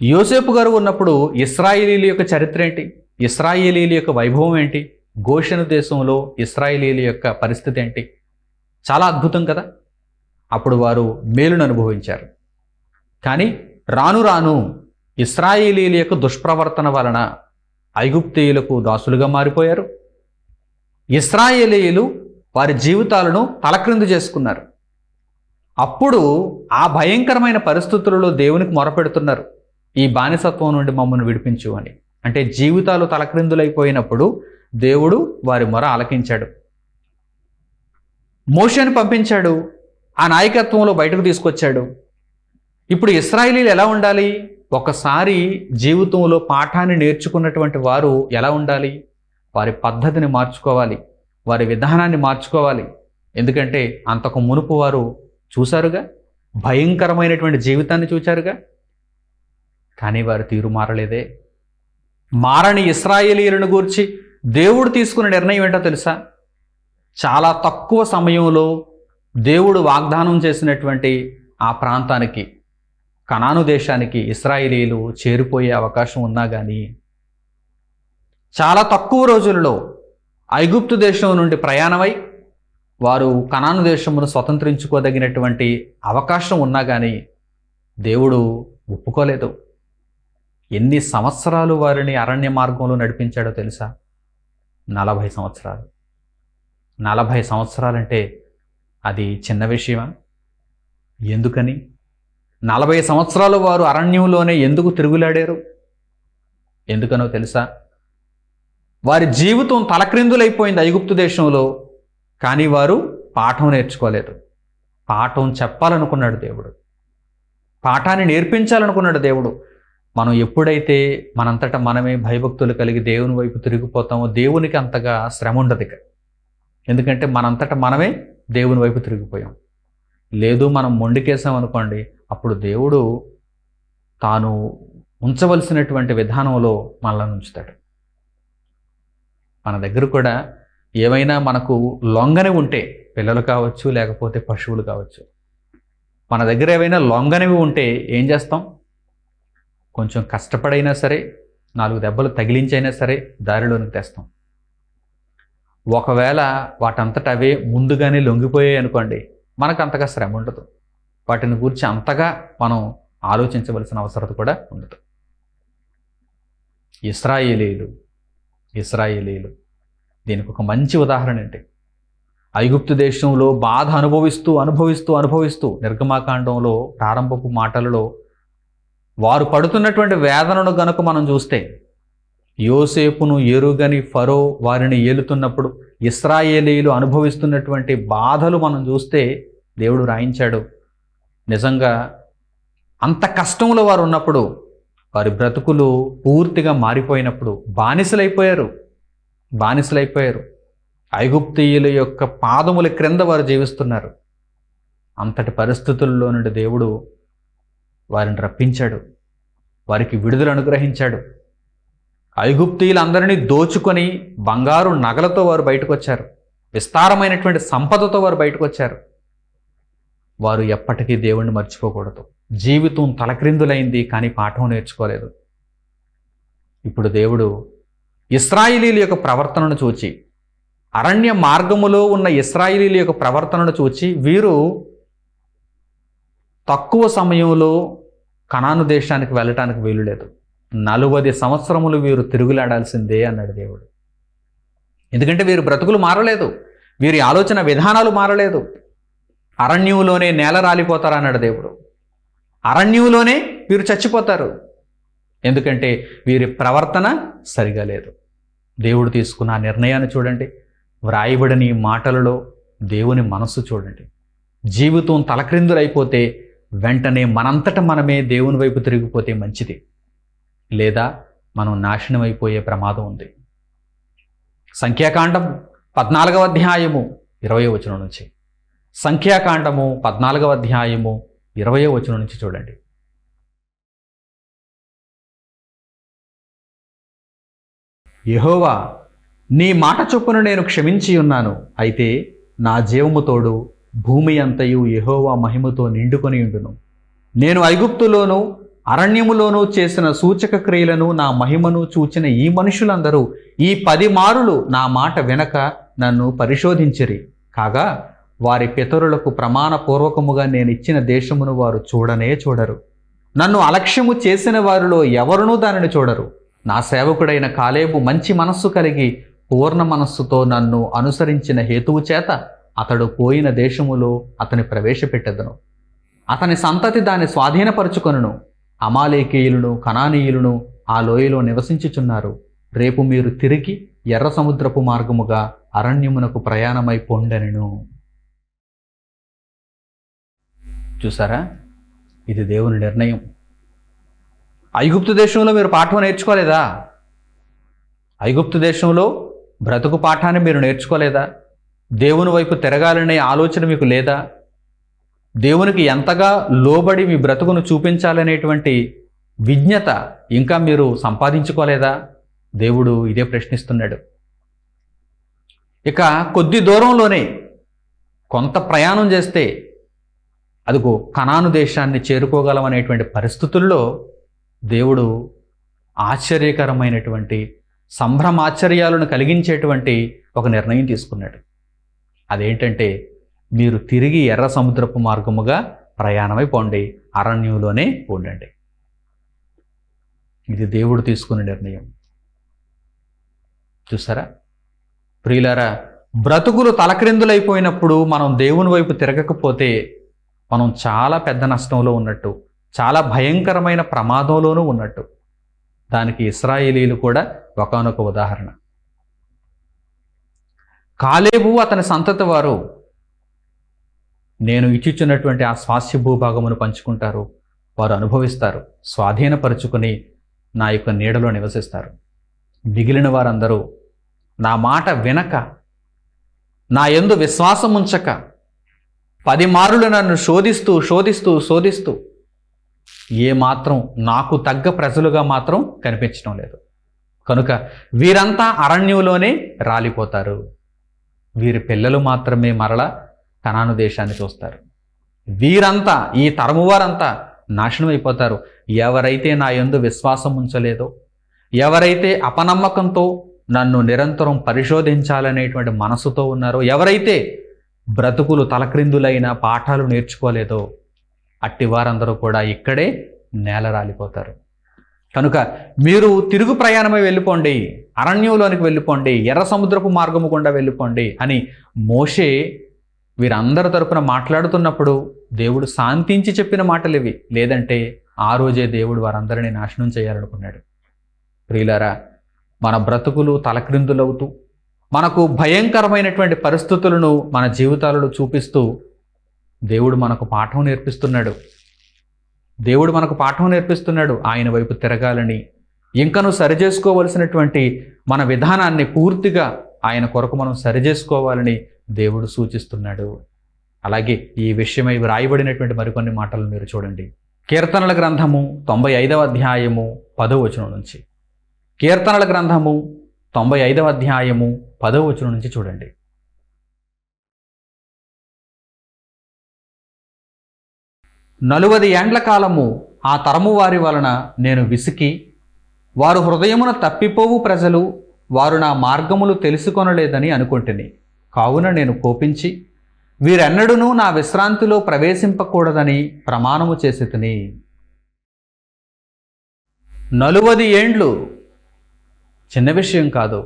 యోసేపు గారు ఉన్నప్పుడు ఇశ్రాయేలీల యొక్క చరిత్ర ఏంటి? ఇశ్రాయేలీల యొక్క వైభవం ఏంటి? గోషెను దేశంలో ఇశ్రాయేలీల యొక్క పరిస్థితి ఏంటి? చాలా అద్భుతం కదా. అప్పుడు వారు మేలును అనుభవించారు. కానీ రాను రాను ఇశ్రాయేలీల యొక్క దుష్ప్రవర్తన వలన ఐగుప్తీయులకు దాసులుగా మారిపోయారు. ఇశ్రాయేలీయులు వారి జీవితాలను తలక్రిందు చేసుకున్నారు. అప్పుడు ఆ భయంకరమైన పరిస్థితులలో దేవునికి మొరపెడుతున్నారు, ఈ బానిసత్వం నుండి మమ్మల్ని విడిపించు అని. అంటే జీవితాలు తలక్రిందులైపోయినప్పుడు దేవుడు వారి మొర ఆలకించాడు. మోషేను పంపించాడు, ఆ నాయకత్వంలో బయటకు తీసుకొచ్చాడు. ఇప్పుడు ఇశ్రాయేలీలు ఎలా ఉండాలి? ఒకసారి జీవితంలో పాఠాన్ని నేర్చుకున్నటువంటి వారు ఎలా ఉండాలి? వారి పద్ధతిని మార్చుకోవాలి, వారి విధానాన్ని మార్చుకోవాలి. ఎందుకంటే అంతకు మునుపు వారు చూశారుగా, భయంకరమైనటువంటి జీవితాన్ని చూశారుగా. కానీ వారి తీరు మారలేదే. మారని ఇశ్రాయేలీయులను గూర్చి దేవుడు తీసుకున్న నిర్ణయం ఏంటో తెలుసా? చాలా తక్కువ సమయంలో దేవుడు వాగ్దానం చేసినటువంటి ఆ ప్రాంతానికి, కనాను దేశానికి ఇశ్రాయేలీయులు చేరిపోయే అవకాశం ఉన్నా కానీ చాలా తక్కువ రోజులలో ఐగుప్తు దేశం నుండి ప్రయాణమై వారు కనాను దేశమును స్వతంత్రించుకోదగినటువంటి అవకాశం ఉన్నా కానీ దేవుడు ఒప్పుకోలేదు. ఎన్ని సంవత్సరాలు వారిని అరణ్య మార్గంలో నడిపించాడో తెలుసా? 40 సంవత్సరాలు. 40 సంవత్సరాలంటే అది చిన్న విషయమా? ఎందుకని 40 సంవత్సరాలు వారు అరణ్యంలోనే ఎందుకు తిరుగులాడారు? ఎందుకనో తెలుసా? వారి జీవితం తలక్రిందులైపోయింది ఐగుప్తు దేశంలో. కానీ వారు పాఠం నేర్చుకోలేదు. పాఠం చెప్పాలనుకున్నాడు దేవుడు, పాఠాన్ని నేర్పించాలనుకున్నాడు దేవుడు. మనం ఎప్పుడైతే మనంతటా మనమే భయభక్తులు కలిగి దేవుని వైపు తిరిగిపోతామో దేవునికి అంతగా శ్రమ ఉండదు ఇక. ఎందుకంటే మనంతటా మనమే దేవుని వైపు తిరిగిపోయాం. లేదు మనం మొండికేసాం అనుకోండి, అప్పుడు దేవుడు తాను ఉంచవలసినటువంటి విధానంలో మనల్ని ఉంచుతాడు. మన దగ్గర కూడా ఏమైనా మనకు లొంగని ఉంటే, పిల్లలు కావచ్చు లేకపోతే పశువులు కావచ్చు, మన దగ్గర ఏవైనా లొంగనివి ఉంటే ఏం చేస్తాం? కొంచెం కష్టపడైనా సరే, 4 దెబ్బలు తగిలించైనా సరే దారిలోనికి తెస్తాం. ఒకవేళ వాటంతట అవే ముందుగానే లొంగిపోయాయి అనుకోండి, మనకు అంతగా శ్రమ ఉండదు. వాటిని గురించి అంతగా మనం ఆలోచించవలసిన అవసరం కూడా ఉండదు. ఇశ్రాయేలీలు దీనికి ఒక మంచి ఉదాహరణ ఏంటి? ఐగుప్తు దేశంలో బాధ అనుభవిస్తూ నిర్గమాకాండంలో ప్రారంభపు మాటలలో వారు పడుతున్నటువంటి వేదనను గనుక మనం చూస్తే, యోసేపును ఎరుగని ఫరో వారిని ఏలుతున్నప్పుడు ఇశ్రాయేలీయులు అనుభవిస్తున్నటువంటి బాధలు మనం చూస్తే దేవుడు రాయించాడు. నిజంగా అంత కష్టంలో వారు ఉన్నప్పుడు, వారి బ్రతుకులు పూర్తిగా మారిపోయినప్పుడు బానిసలైపోయారు. ఐగుప్తీయుల యొక్క పాదముల క్రింద వారు జీవిస్తున్నారు. అంతటి పరిస్థితుల్లో నుండి దేవుడు వారిని రప్పించాడు, వారికి విడుదల అనుగ్రహించాడు. ఐగుప్తీయులందరినీ దోచుకొని బంగారు నగలతో వారు బయటకు వచ్చారు, విస్తారమైనటువంటి సంపదతో వారు బయటకు వచ్చారు. వారు ఎప్పటికీ దేవుణ్ణి మర్చిపోకూడదు. జీవితం తలక్రిందులైంది కానీ పాఠం నేర్చుకోలేదు. ఇప్పుడు దేవుడు ఇశ్రాయేలీయుల యొక్క ప్రవర్తనను చూచి, అరణ్య మార్గములో ఉన్న ఇశ్రాయేలీయుల యొక్క ప్రవర్తనను చూచి, వీరు తక్కువ సమయంలో కనాను దేశానికి వెళ్ళటానికి వీలు లేదు, 40 సంవత్సరములు వీరు తిరుగులాడాల్సిందే అన్నాడు దేవుడు. ఎందుకంటే వీరు బ్రతుకులు మారలేదు, వీరి ఆలోచన విధానాలు మారలేదు. అరణ్యంలోనే నేల రాలిపోతారన్నాడు దేవుడు. అరణ్యంలోనే వీరు చచ్చిపోతారు. ఎందుకంటే వీరి ప్రవర్తన సరిగా లేదు. దేవుడు తీసుకున్న ఆ నిర్ణయాన్ని చూడండి. వ్రాయబడిన ఈ మాటలలో దేవుని మనస్సు చూడండి. జీవితం తలక్రిందులైపోతే వెంటనే మనంతట మనమే దేవుని వైపు తిరిగిపోతే మంచిది, లేదా మనం నాశనం అయిపోయే ప్రమాదం ఉంది. సంఖ్యాకాండం 14వ అధ్యాయము 20వ వచనం నుంచి, సంఖ్యాకాండము 14వ అధ్యాయము 20వ వచనం నుంచి చూడండి. యెహోవా, నీ మాట చొప్పున నేను క్షమించి ఉన్నాను. అయితే నా జీవము తోడు భూమి అంతయు యెహోవా మహిమతో నిండుకొని ఉండును. నేను ఐగుప్తులోను అరణ్యములోనూ చేసిన సూచక క్రియలను నా మహిమను చూచిన ఈ మనుషులందరూ ఈ 10 మారులు నా మాట వెనక నన్ను పరిశోధించిరి. కాగా వారి పితరులకు ప్రమాణపూర్వకముగా నేను ఇచ్చిన దేశమును వారు చూడనే చూడరు. నన్ను అలక్ష్యము చేసిన వారిలో ఎవరునూ దానిని చూడరు. నా సేవకుడైన కాలేబు మంచి మనస్సు కలిగి పూర్ణ మనస్సుతో నన్ను అనుసరించిన హేతువు చేత అతడు పోయిన దేశములో అతని ప్రవేశపెట్టెదను. అతని సంతతి దాన్ని స్వాధీనపరుచుకొనును. అమాలేకీయులను కనానీయులను ఆ లోయలో నివసించుచున్నారు. రేపు మీరు తిరిగి ఎర్ర సముద్రపు మార్గముగా అరణ్యమునకు ప్రయాణమై పొండెనెను. చూసారా, ఇది దేవుని నిర్ణయం. ఐగుప్తు దేశంలో మీరు పాఠం నేర్చుకోలేదా? ఐగుప్తు దేశంలో బ్రతుకు పాఠాన్ని మీరు నేర్చుకోలేదా? దేవుని వైపు తిరగాలనే ఆలోచన మీకు లేదా? దేవునికి ఎంతగా లోబడి మీ బ్రతుకును చూపించాలనేటువంటి విజ్ఞత ఇంకా మీరు సంపాదించుకోలేదా? దేవుడు ఇదే ప్రశ్నిస్తున్నాడు. ఇక కొద్ది దూరంలోనే కొంత ప్రయాణం చేస్తే అదిగో కనాను దేశాన్ని చేరుకోగలమనేటువంటి పరిస్థితుల్లో దేవుడు ఆశ్చర్యకరమైనటువంటి సంభ్రమాశ్చర్యాలను కలిగించేటువంటి ఒక నిర్ణయం తీసుకున్నాడు. అదేంటంటే, మీరు తిరిగి ఎర్ర సముద్రపు మార్గముగా ప్రయాణమై పోండి, అరణ్యంలోనే ఉండండి. ఇది దేవుడు తీసుకున్న నిర్ణయం. చూసారా ప్రియులారా, బ్రతుకులు తలక్రిందులైపోయినప్పుడు మనం దేవుని వైపు తిరగకపోతే మనం చాలా పెద్ద నష్టంలో ఉన్నట్టు, చాలా భయంకరమైన ప్రమాదంలోనూ ఉన్నట్టు. దానికి ఇశ్రాయేలీలు కూడా ఒకానొక ఉదాహరణ. కాలేబు అతని సంతతి వారు నేను ఇచ్చిచ్చినటువంటి ఆ స్వాస్థ్య భూభాగమును పంచుకుంటారు, వారు అనుభవిస్తారు, స్వాధీనపరుచుకొని నా యొక్క నీడలో నివసిస్తారు. మిగిలిన వారందరూ నా మాట వినక, నా యందు విశ్వాసం ఉంచక 10 మారులు నన్ను శోధిస్తూ శోధిస్తూ శోధిస్తూ ఏమాత్రం నాకు తగ్గ ప్రజలుగా మాత్రం కనిపించడం లేదు. కనుక వీరంతా అరణ్యంలోనే రాలిపోతారు. వీరి పిల్లలు మాత్రమే మరల కనాను దేశాన్ని చూస్తారు. వీరంతా, ఈ తరము వారంతా నాశనం అయిపోతారు. ఎవరైతే నా యందు విశ్వాసం ఉంచలేదో, ఎవరైతే అపనమ్మకంతో నన్ను నిరంతరం పరిశోధించాలనేటువంటి మనసుతో ఉన్నారో, ఎవరైతే బ్రతుకులు తలక్రిందులైన పాఠాలు నేర్చుకోలేదో, అట్టి వారందరూ కూడా ఇక్కడే నేల రాలిపోతారు. కనుక మీరు తిరుగు ప్రయాణమై వెళ్ళిపోండి, అరణ్యంలోనికి వెళ్ళిపోండి, ఎర్ర సముద్రపు మార్గము గుండా వెళ్ళిపోండి అని మోషే వీరందరి తరపున మాట్లాడుతున్నప్పుడు దేవుడు శాంతించి చెప్పిన మాటలు ఇవి. లేదంటే ఆ రోజే దేవుడు వారందరినీ నాశనం చేయాలనుకున్నాడు. ప్రియులారా, మన బ్రతుకులు తలక్రిందులవుతూ మనకు భయంకరమైనటువంటి పరిస్థితులను మన జీవితాలలో చూపిస్తూ దేవుడు మనకు పాఠం నేర్పిస్తున్నాడు. దేవుడు మనకు పాఠం నేర్పిస్తున్నాడు. ఆయన వైపు తిరగాలని, ఇంకను సరిచేసుకోవలసినటువంటి మన విధానాన్ని పూర్తిగా ఆయన కొరకు మనం సరిచేసుకోవాలని దేవుడు సూచిస్తున్నాడు. అలాగే ఈ విషయమై రాయబడినటువంటి మరికొన్ని మాటలు మీరు చూడండి. కీర్తనల గ్రంథము 95వ అధ్యాయము 10వ వచనం నుంచి, కీర్తనల గ్రంథము 95వ అధ్యాయము 10వ వచనం నుంచి చూడండి. నలువది ఏండ్ల కాలము ఆ తరము వారి వలన నేను విసికి, వారు హృదయమున తప్పిపోవు ప్రజలు, వారు నా మార్గములు తెలుసుకొనలేదని అనుకొంటిని. కావున నేను కోపించి వీరెన్నడూనూ నా విశ్రాంతిలో ప్రవేశింపకూడదని ప్రమాణము చేసితిని. 40 ఏండ్లు చిన్న విషయం కాదు.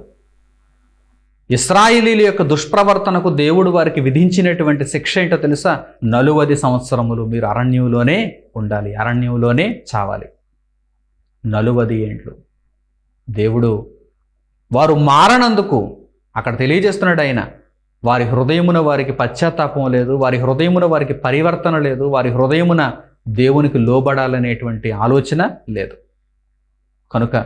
ఇశ్రాయేలీయుల యొక్క దుష్ప్రవర్తనకు దేవుడు వారికి విధించినటువంటి శిక్ష ఏంటో తెలుసా? 40 సంవత్సరములు మీరు అరణ్యంలోనే ఉండాలి, అరణ్యంలోనే చావాలి. 40 ఏండ్లు. దేవుడు వారు మారనందుకు అక్కడ తెలియజేస్తున్నాడు ఆయన, వారి హృదయమున వారికి పశ్చాత్తాపం లేదు, వారి హృదయమున వారికి పరివర్తన లేదు, వారి హృదయమున దేవునికి లోబడాలనేటువంటి ఆలోచన లేదు. కనుక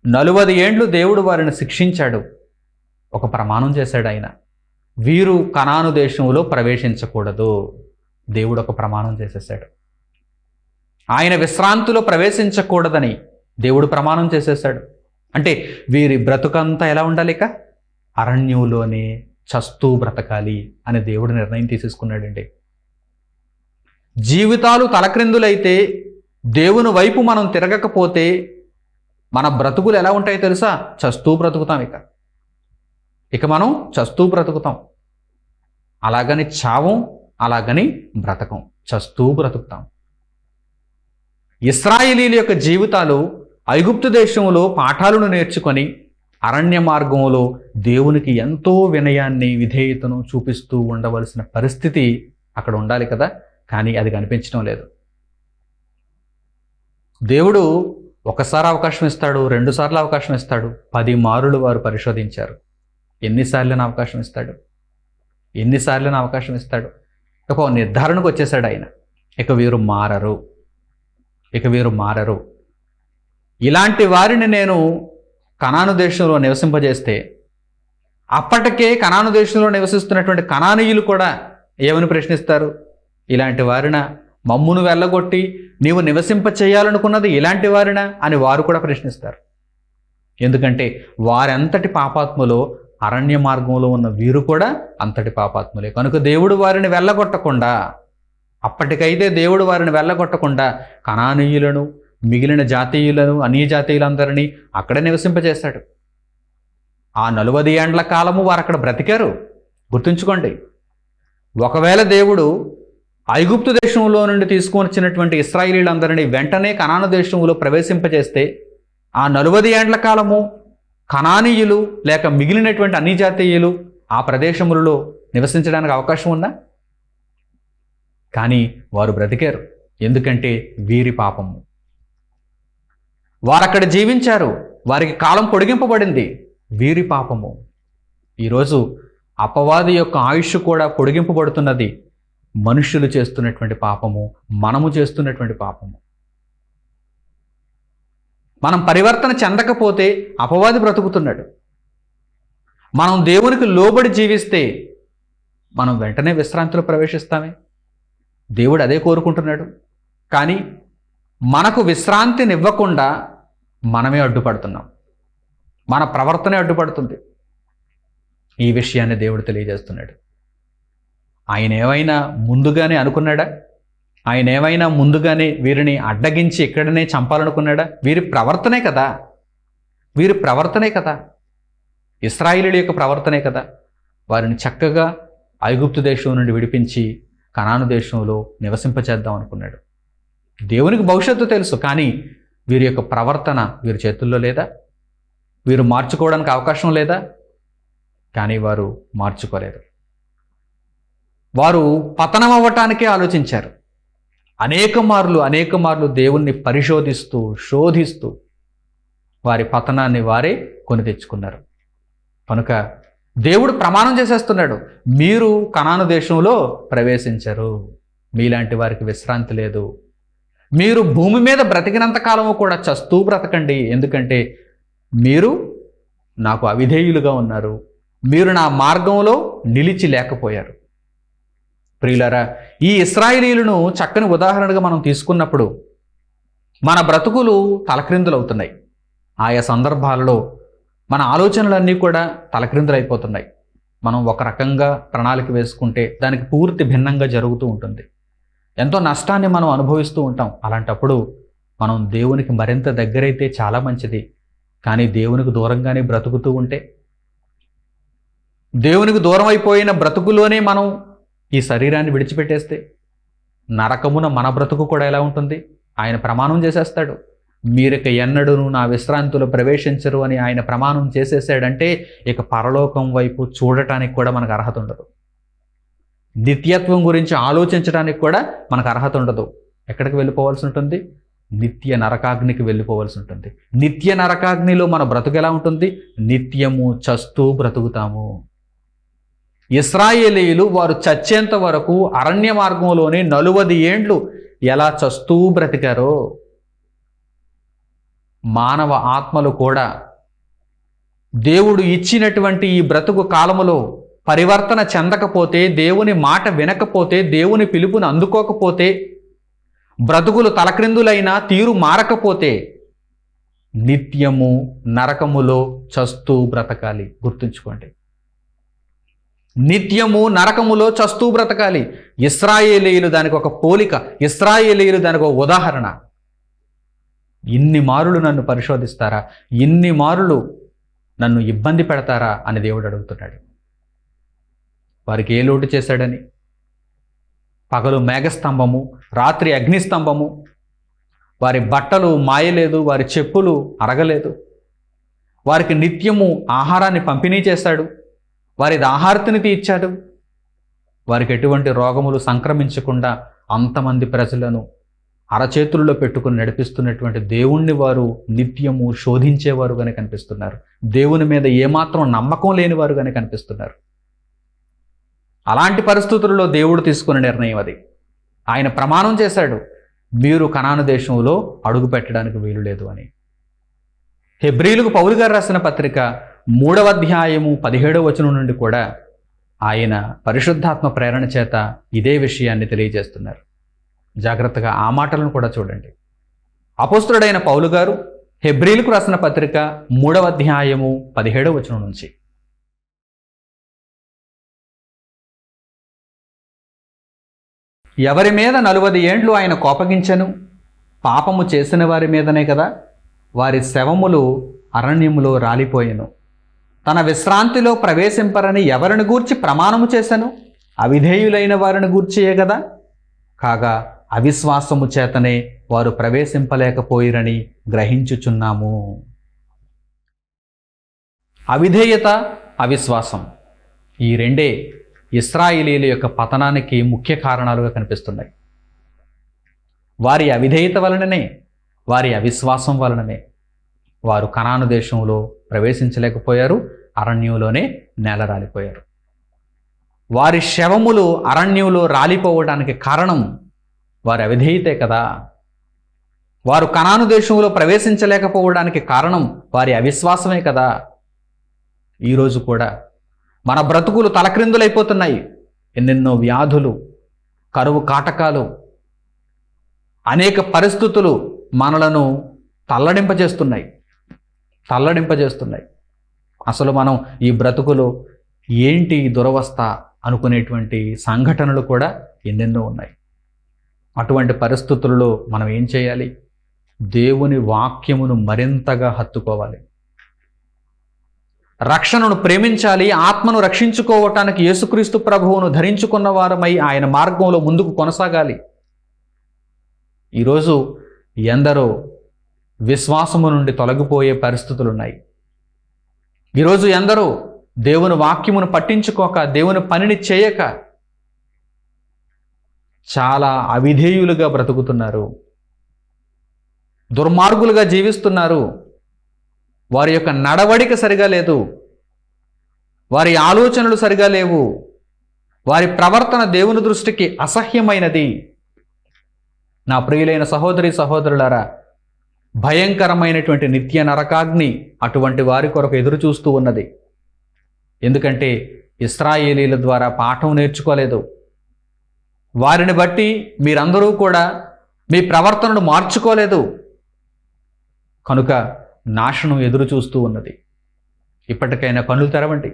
40 ఏండ్లు దేవుడు వారిని శిక్షించాడు. ఒక ప్రమాణం చేశాడు ఆయన, వీరు కనాను దేశంలో ప్రవేశించకూడదు. దేవుడు ఒక ప్రమాణం చేసేసాడు. ఆయన విశ్రాంతిలో ప్రవేశించకూడదని దేవుడు ప్రమాణం చేసేసాడు. అంటే వీరి బ్రతుకంతా ఎలా ఉండాలి? ఇక అరణ్యంలోనే చస్తూ బ్రతకాలి అని దేవుడు నిర్ణయం తీసేసుకున్నాడండి. జీవితాలు తలక్రిందులైతే, దేవుని వైపు మనం తిరగకపోతే మన బ్రతుకులు ఎలా ఉంటాయో తెలుసా? చస్తూ బ్రతుకుతాం. ఇక మనం చస్తూ బ్రతుకుతాం. అలాగని చావం, అలాగని బ్రతకం, చస్తూ బ్రతుకుతాం. ఇశ్రాయేలీయుల యొక్క జీవితాలు ఐగుప్తు దేశంలో పాఠాలను నేర్చుకొని అరణ్య మార్గంలో దేవునికి ఎంతో వినయాన్ని, విధేయతను చూపిస్తూ ఉండవలసిన పరిస్థితి అక్కడ ఉండాలి కదా. కానీ అది కనిపించడం లేదు. దేవుడు ఒకసారి అవకాశం ఇస్తాడు, 2 సార్లు అవకాశం ఇస్తాడు, 10 మారులు వారు పరిశోధించారు. ఎన్నిసార్లు అవకాశం ఇస్తాడు? ఎన్నిసార్లు అవకాశం ఇస్తాడు? ఒక నిర్ధారణకు వచ్చేసాడు ఆయన, ఇక వీరు మారరు, ఇక వీరు మారరు. ఇలాంటి వారిని నేను కనాను దేశంలో నివసింపజేస్తే అప్పటికే కనాను దేశంలో నివసిస్తున్నటువంటి కనానీయులు కూడా ఏమని ప్రశ్నిస్తారు? ఇలాంటి వారిన మమ్మును వెళ్ళగొట్టి నీవు నివసింప చేయాలనుకున్నది ఇలాంటి వారినా అని వారు కూడా ప్రశ్నిస్తారు. ఎందుకంటే వారంతటి పాపాత్ములో అరణ్య మార్గంలో ఉన్న వీరు కూడా అంతటి పాపాత్ములే. కనుక దేవుడు వారిని వెళ్ళగొట్టకుండా, అప్పటికైతే దేవుడు వారిని వెళ్ళగొట్టకుండా కనానీయులను, మిగిలిన జాతీయులను, అన్య జాతీయులందరినీ అక్కడే నివసింపజేశాడు. ఆ 40 ఏండ్ల కాలము వారు అక్కడ బ్రతికారు. గుర్తుంచుకోండి, ఒకవేళ దేవుడు ఐగుప్తు దేశంలో నుండి తీసుకొని వచ్చినటువంటి ఇశ్రాయేలీయులందరినీ వెంటనే కనాను దేశంలో ప్రవేశింపజేస్తే ఆ 40 ఏండ్ల కాలము కనానీయులు లేక మిగిలినటువంటి అన్ని జాతీయులు ఆ ప్రదేశములలో నివసించడానికి అవకాశం ఉందా? కానీ వారు బ్రతికారు. ఎందుకంటే వీరి పాపము. వారక్కడ జీవించారు, వారికి కాలం పొడిగింపబడింది. వీరి పాపము. ఈరోజు అపవాది యొక్క ఆయుష్ కూడా పొడిగింపబడుతున్నది. మనుష్యులు చేస్తున్నటువంటి పాపము, మనము చేస్తున్నటువంటి పాపము. మనం పరివర్తన చెందకపోతే అపవాది బ్రతుకుతున్నాడు. మనం దేవునికి లోబడి జీవిస్తే మనం వెంటనే విశ్రాంతిలో ప్రవేశిస్తామే. దేవుడు అదే కోరుకుంటున్నాడు. కానీ మనకు విశ్రాంతినివ్వకుండా మనమే అడ్డుపడుతున్నాం. మన ప్రవర్తనే అడ్డుపడుతుంది. ఈ విషయాన్ని దేవుడు తెలియజేస్తున్నాడు. ఆయన ఏమైనా ముందుగానే అనుకున్నాడా? ఆయన ఏమైనా ముందుగానే వీరిని అడ్డగించి ఇక్కడనే చంపాలనుకున్నాడా? వీరి ప్రవర్తనే కదా, వీరి ప్రవర్తనే కదా, ఇశ్రాయేలీయుల యొక్క ప్రవర్తనే కదా వారిని చక్కగా ఐగుప్తు దేశం నుండి విడిపించి కనాను దేశంలో నివసింపచేద్దాం అనుకున్నాడు. దేవునికి భవిష్యత్తు తెలుసు, కానీ వీరి యొక్క ప్రవర్తన వీరి చేతుల్లో లేదా? వీరు మార్చుకోవడానికి అవకాశం లేదా? కానీ వారు మార్చుకోలేదు. వారు పతనం అవ్వటానికే ఆలోచించారు. అనేక మార్లు దేవుణ్ణి పరిశోధిస్తూ, శోధిస్తూ వారి పతనాన్ని వారే కొని తెచ్చుకున్నారు. కనుక దేవుడు ప్రమాణం చేసేస్తున్నాడు, మీరు కనాను దేశంలో ప్రవేశించరు, మీలాంటి వారికి విశ్రాంతి లేదు. మీరు భూమి మీద బ్రతికినంత కాలము కూడా చస్తూ బ్రతకండి. ఎందుకంటే మీరు నాకు అవిధేయులుగా ఉన్నారు, మీరు నా మార్గంలో నిలిచి లేకపోయారు. ప్రియులారా, ఈ ఇశ్రాయేలీయులను చక్కని ఉదాహరణగా మనం తీసుకున్నప్పుడు మన బ్రతుకులు తలక్రిందులవుతున్నాయి. ఆయా సందర్భాలలో మన ఆలోచనలన్నీ కూడా తలక్రిందులైపోతున్నాయి. మనం ఒక రకంగా ప్రణాళిక వేసుకుంటే దానికి పూర్తి భిన్నంగా జరుగుతూ ఉంటుంది. ఎంతో నష్టాన్ని మనం అనుభవిస్తూ ఉంటాం. అలాంటప్పుడు మనం దేవునికి మరింత దగ్గరైతే చాలా మంచిది. కానీ దేవునికి దూరంగానే బ్రతుకుతూ ఉంటే, దేవునికి దూరం అయిపోయిన బ్రతుకులోనే మనం ఈ శరీరాన్ని విడిచిపెట్టేస్తే నరకమున మన బ్రతుకు కూడా ఎలా ఉంటుంది? ఆయన ప్రమాణం చేసేస్తాడు, మీరిక ఎన్నడూను నా విశ్రాంతిలో ప్రవేశించరు అని ఆయన ప్రమాణం చేసేసాడంటే ఇక పరలోకం వైపు చూడటానికి కూడా మనకు అర్హత ఉండదు. నిత్యత్వం గురించి ఆలోచించడానికి కూడా మనకు అర్హత ఉండదు. ఎక్కడికి వెళ్ళిపోవాల్సి ఉంటుంది? నిత్య నరకాగ్నికి వెళ్ళిపోవాల్సి ఉంటుంది. నిత్య నరకాగ్నిలో మన బ్రతుకు ఎలా ఉంటుంది? నిత్యము చస్తూ బ్రతుకుతాము. ఇశ్రాయేలీయులు వారు చచ్చేంత వరకు అరణ్య మార్గంలోనే 40 ఏండ్లు ఎలా చస్తూ బ్రతికారో, మానవ ఆత్మలు కూడా దేవుడు ఇచ్చినటువంటి ఈ బ్రతుకు కాలములో పరివర్తన చెందకపోతే, దేవుని మాట వినకపోతే, దేవుని పిలుపును అందుకోకపోతే, బ్రతుకులు తలక్రిందులైనా తీరు మారకపోతే నిత్యము నరకములో చస్తూ బ్రతకాలి. గుర్తుంచుకోండి, నిత్యము నరకములో చస్తూ బ్రతకాలి. ఇశ్రాయేలీయులు దానికి ఒక పోలిక, ఇశ్రాయేలీయులు దానికి ఒక ఉదాహరణ. ఇన్ని మారులు నన్ను పరిశోధిస్తారా, ఇన్ని మారులు నన్ను ఇబ్బంది పెడతారా అని దేవుడు అడుగుతున్నాడు. వారికి ఏ లోటు చేశాడని? పగలు మేఘస్తంభము, రాత్రి అగ్నిస్తంభము. వారి బట్టలు మాయలేదు, వారి చెప్పులు అరగలేదు. వారికి నిత్యము ఆహారాన్ని పంపిణీ చేశాడు, వారి దాహార్తిని తీర్చాడు. వారికి ఎటువంటి రోగములు సంక్రమించకుండా అంతమంది ప్రజలను అరచేతుల్లో పెట్టుకుని నడిపిస్తున్నటువంటి దేవుణ్ణి వారు నిత్యము శోధించేవారుగానే కనిపిస్తున్నారు. దేవుని మీద ఏమాత్రం నమ్మకం లేని వారుగానే కనిపిస్తున్నారు. అలాంటి పరిస్థితుల్లో దేవుడు తీసుకున్న నిర్ణయం అది. ఆయన ప్రమాణం చేశాడు, మీరు కనాను దేశంలో అడుగు పెట్టడానికి వీలు లేదు అని. హెబ్రీలకు పౌలు గారు రాసిన పత్రిక 3వ అధ్యాయము 17వ వచనం నుండి కూడా ఆయన పరిశుద్ధాత్మ ప్రేరణ చేత ఇదే విషయాన్ని తెలియజేస్తున్నారు. జాగ్రత్తగా ఆ మాటలను కూడా చూడండి. అపోస్తలుడైన పౌలు గారు హెబ్రీలకు రాసిన పత్రిక 3వ అధ్యాయము 17వ వచనం నుంచి, ఎవరి మీద 40 ఏండ్లు ఆయన కోపగించెను, పాపము చేసిన వారి మీదనే కదా. వారి శవములు అరణ్యములో రాలిపోయెను. తన విశ్రాంతిలో ప్రవేశింపరని ఎవరిని గూర్చి ప్రమాణము చేశాను? అవిధేయులైన వారిని గూర్చియే కదా. కాగా అవిశ్వాసము చేతనే వారు ప్రవేశింపలేకపోయిరని గ్రహించుచున్నాము. అవిధేయత, అవిశ్వాసం, ఈ రెండే ఇశ్రాయేలీయుల యొక్క పతనానికి ముఖ్య కారణాలుగా కనిపిస్తున్నాయి. వారి అవిధేయత వలననే, వారి అవిశ్వాసం వలననే వారు కనాను దేశంలో ప్రవేశించలేకపోయారు, అరణ్యంలోనే నేలరాలిపోయారు. వారి శవములు అరణ్యంలో రాలిపోవడానికి కారణం వారి అవిధేయతే కదా. వారు కనాను దేశంలో ప్రవేశించలేకపోవడానికి కారణం వారి అవిశ్వాసమే కదా. ఈరోజు కూడా మన బ్రతుకులు తలక్రిందులైపోతున్నాయి. ఎన్నెన్నో వ్యాధులు, కరువు కాటకాలు, అనేక పరిస్థితులు మనలను తల్లడింపజేస్తున్నాయి. అసలు మనం ఈ బ్రతుకులో ఏంటి దురవస్థ అనుకునేటువంటి సంఘటనలు కూడా ఎన్నెన్నో ఉన్నాయి. అటువంటి పరిస్థితులలో మనం ఏం చేయాలి? దేవుని వాక్యమును మరింతగా హత్తుకోవాలి. రక్షణను ప్రేమించాలి. ఆత్మను రక్షించుకోవటానికి యేసుక్రీస్తు ప్రభువును ధరించుకున్న వారమై ఆయన మార్గంలో ముందుకు కొనసాగాలి. ఈరోజు ఎందరో విశ్వాసము నుండి తొలగిపోయే పరిస్థితులు ఉన్నాయి. ఈరోజు ఎందరో దేవుని వాక్యమును పట్టించుకోక, దేవుని పనిని చేయక చాలా అవిధేయులుగా బ్రతుకుతున్నారు, దుర్మార్గులుగా జీవిస్తున్నారు. వారి యొక్క నడవడిక సరిగా లేదు, వారి ఆలోచనలు సరిగా లేవు, వారి ప్రవర్తన దేవుని దృష్టికి అసహ్యమైనది. నా ప్రియులైన సహోదరి సహోదరులారా, భయంకరమైనటువంటి నిత్య నరకాగ్ని అటువంటి వారి కొరకు ఎదురు చూస్తూ ఉన్నది. ఎందుకంటే ఇశ్రాయేలీల ద్వారా పాఠం నేర్చుకోలేదు. వారిని బట్టి మీరందరూ కూడా మీ ప్రవర్తనను మార్చుకోలేదు. కనుక నాశనం ఎదురు చూస్తూ ఉన్నది. ఇప్పటికైనా కన్నులు తెరవండి.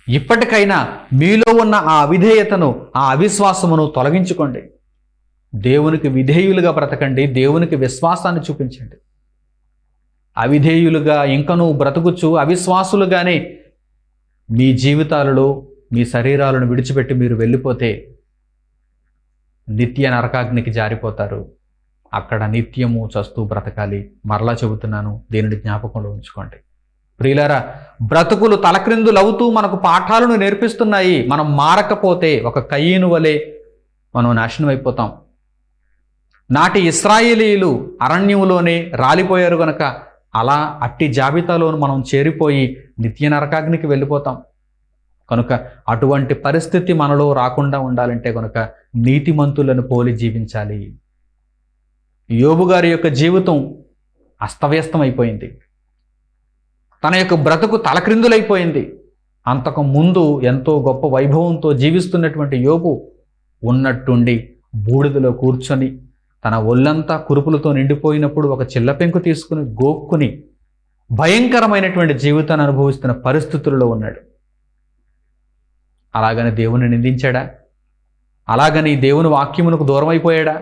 ఇప్పటికైనా మీలో ఉన్న ఆ అవిధేయతను, ఆ అవిశ్వాసమును తొలగించుకోండి. దేవునికి విధేయులుగా బ్రతకండి. దేవునికి విశ్వాసాన్ని చూపించండి. అవిధేయులుగా ఇంకనూ బ్రతుకుచు అవిశ్వాసులుగానే మీ జీవితాలలో మీ శరీరాలను విడిచిపెట్టి మీరు వెళ్ళిపోతే నిత్య నరకాగ్నికి జారిపోతారు. అక్కడ నిత్యము చస్తూ బ్రతకాలి. మరలా చెబుతున్నాను, దీనిని జ్ఞాపకంలో ఉంచుకోండి. ప్రియులారా, బ్రతుకులు తలక్రిందులవుతూ మనకు పాఠాలను నేర్పిస్తున్నాయి. మనం మారకపోతే ఒక కయీను వలె మనం నాశనం అయిపోతాం. నాటి ఇశ్రాయేలీయులు అరణ్యములోనే రాలిపోయారు గనక అలా అట్టి జాబితాలోను మనం చేరిపోయి నిత్య నరకాగ్నికి వెళ్ళిపోతాం. కనుక అటువంటి పరిస్థితి మనలో రాకుండా ఉండాలంటే కనుక నీతిమంతులను పోలి జీవించాలి. యోబు గారి యొక్క జీవితం అస్తవ్యస్తం అయిపోయింది. తన యొక్క బ్రతుకు తలక్రిందులైపోయింది. అంతకు ముందు ఎంతో గొప్ప వైభవంతో జీవిస్తున్నటువంటి యోబు ఉన్నట్టుండి బూడిదలో కూర్చొని తన ఒళ్ళంతా కురుపులతో నిండిపోయినప్పుడు ఒక చిల్లపెంకు తీసుకుని గోక్కుని భయంకరమైనటువంటి జీవితాన్ని అనుభవిస్తున్న పరిస్థితుల్లో ఉన్నాడు. అలాగని దేవుని నిందించాడా? అలాగని దేవుని వాక్యమునకు దూరం అయిపోయాడా?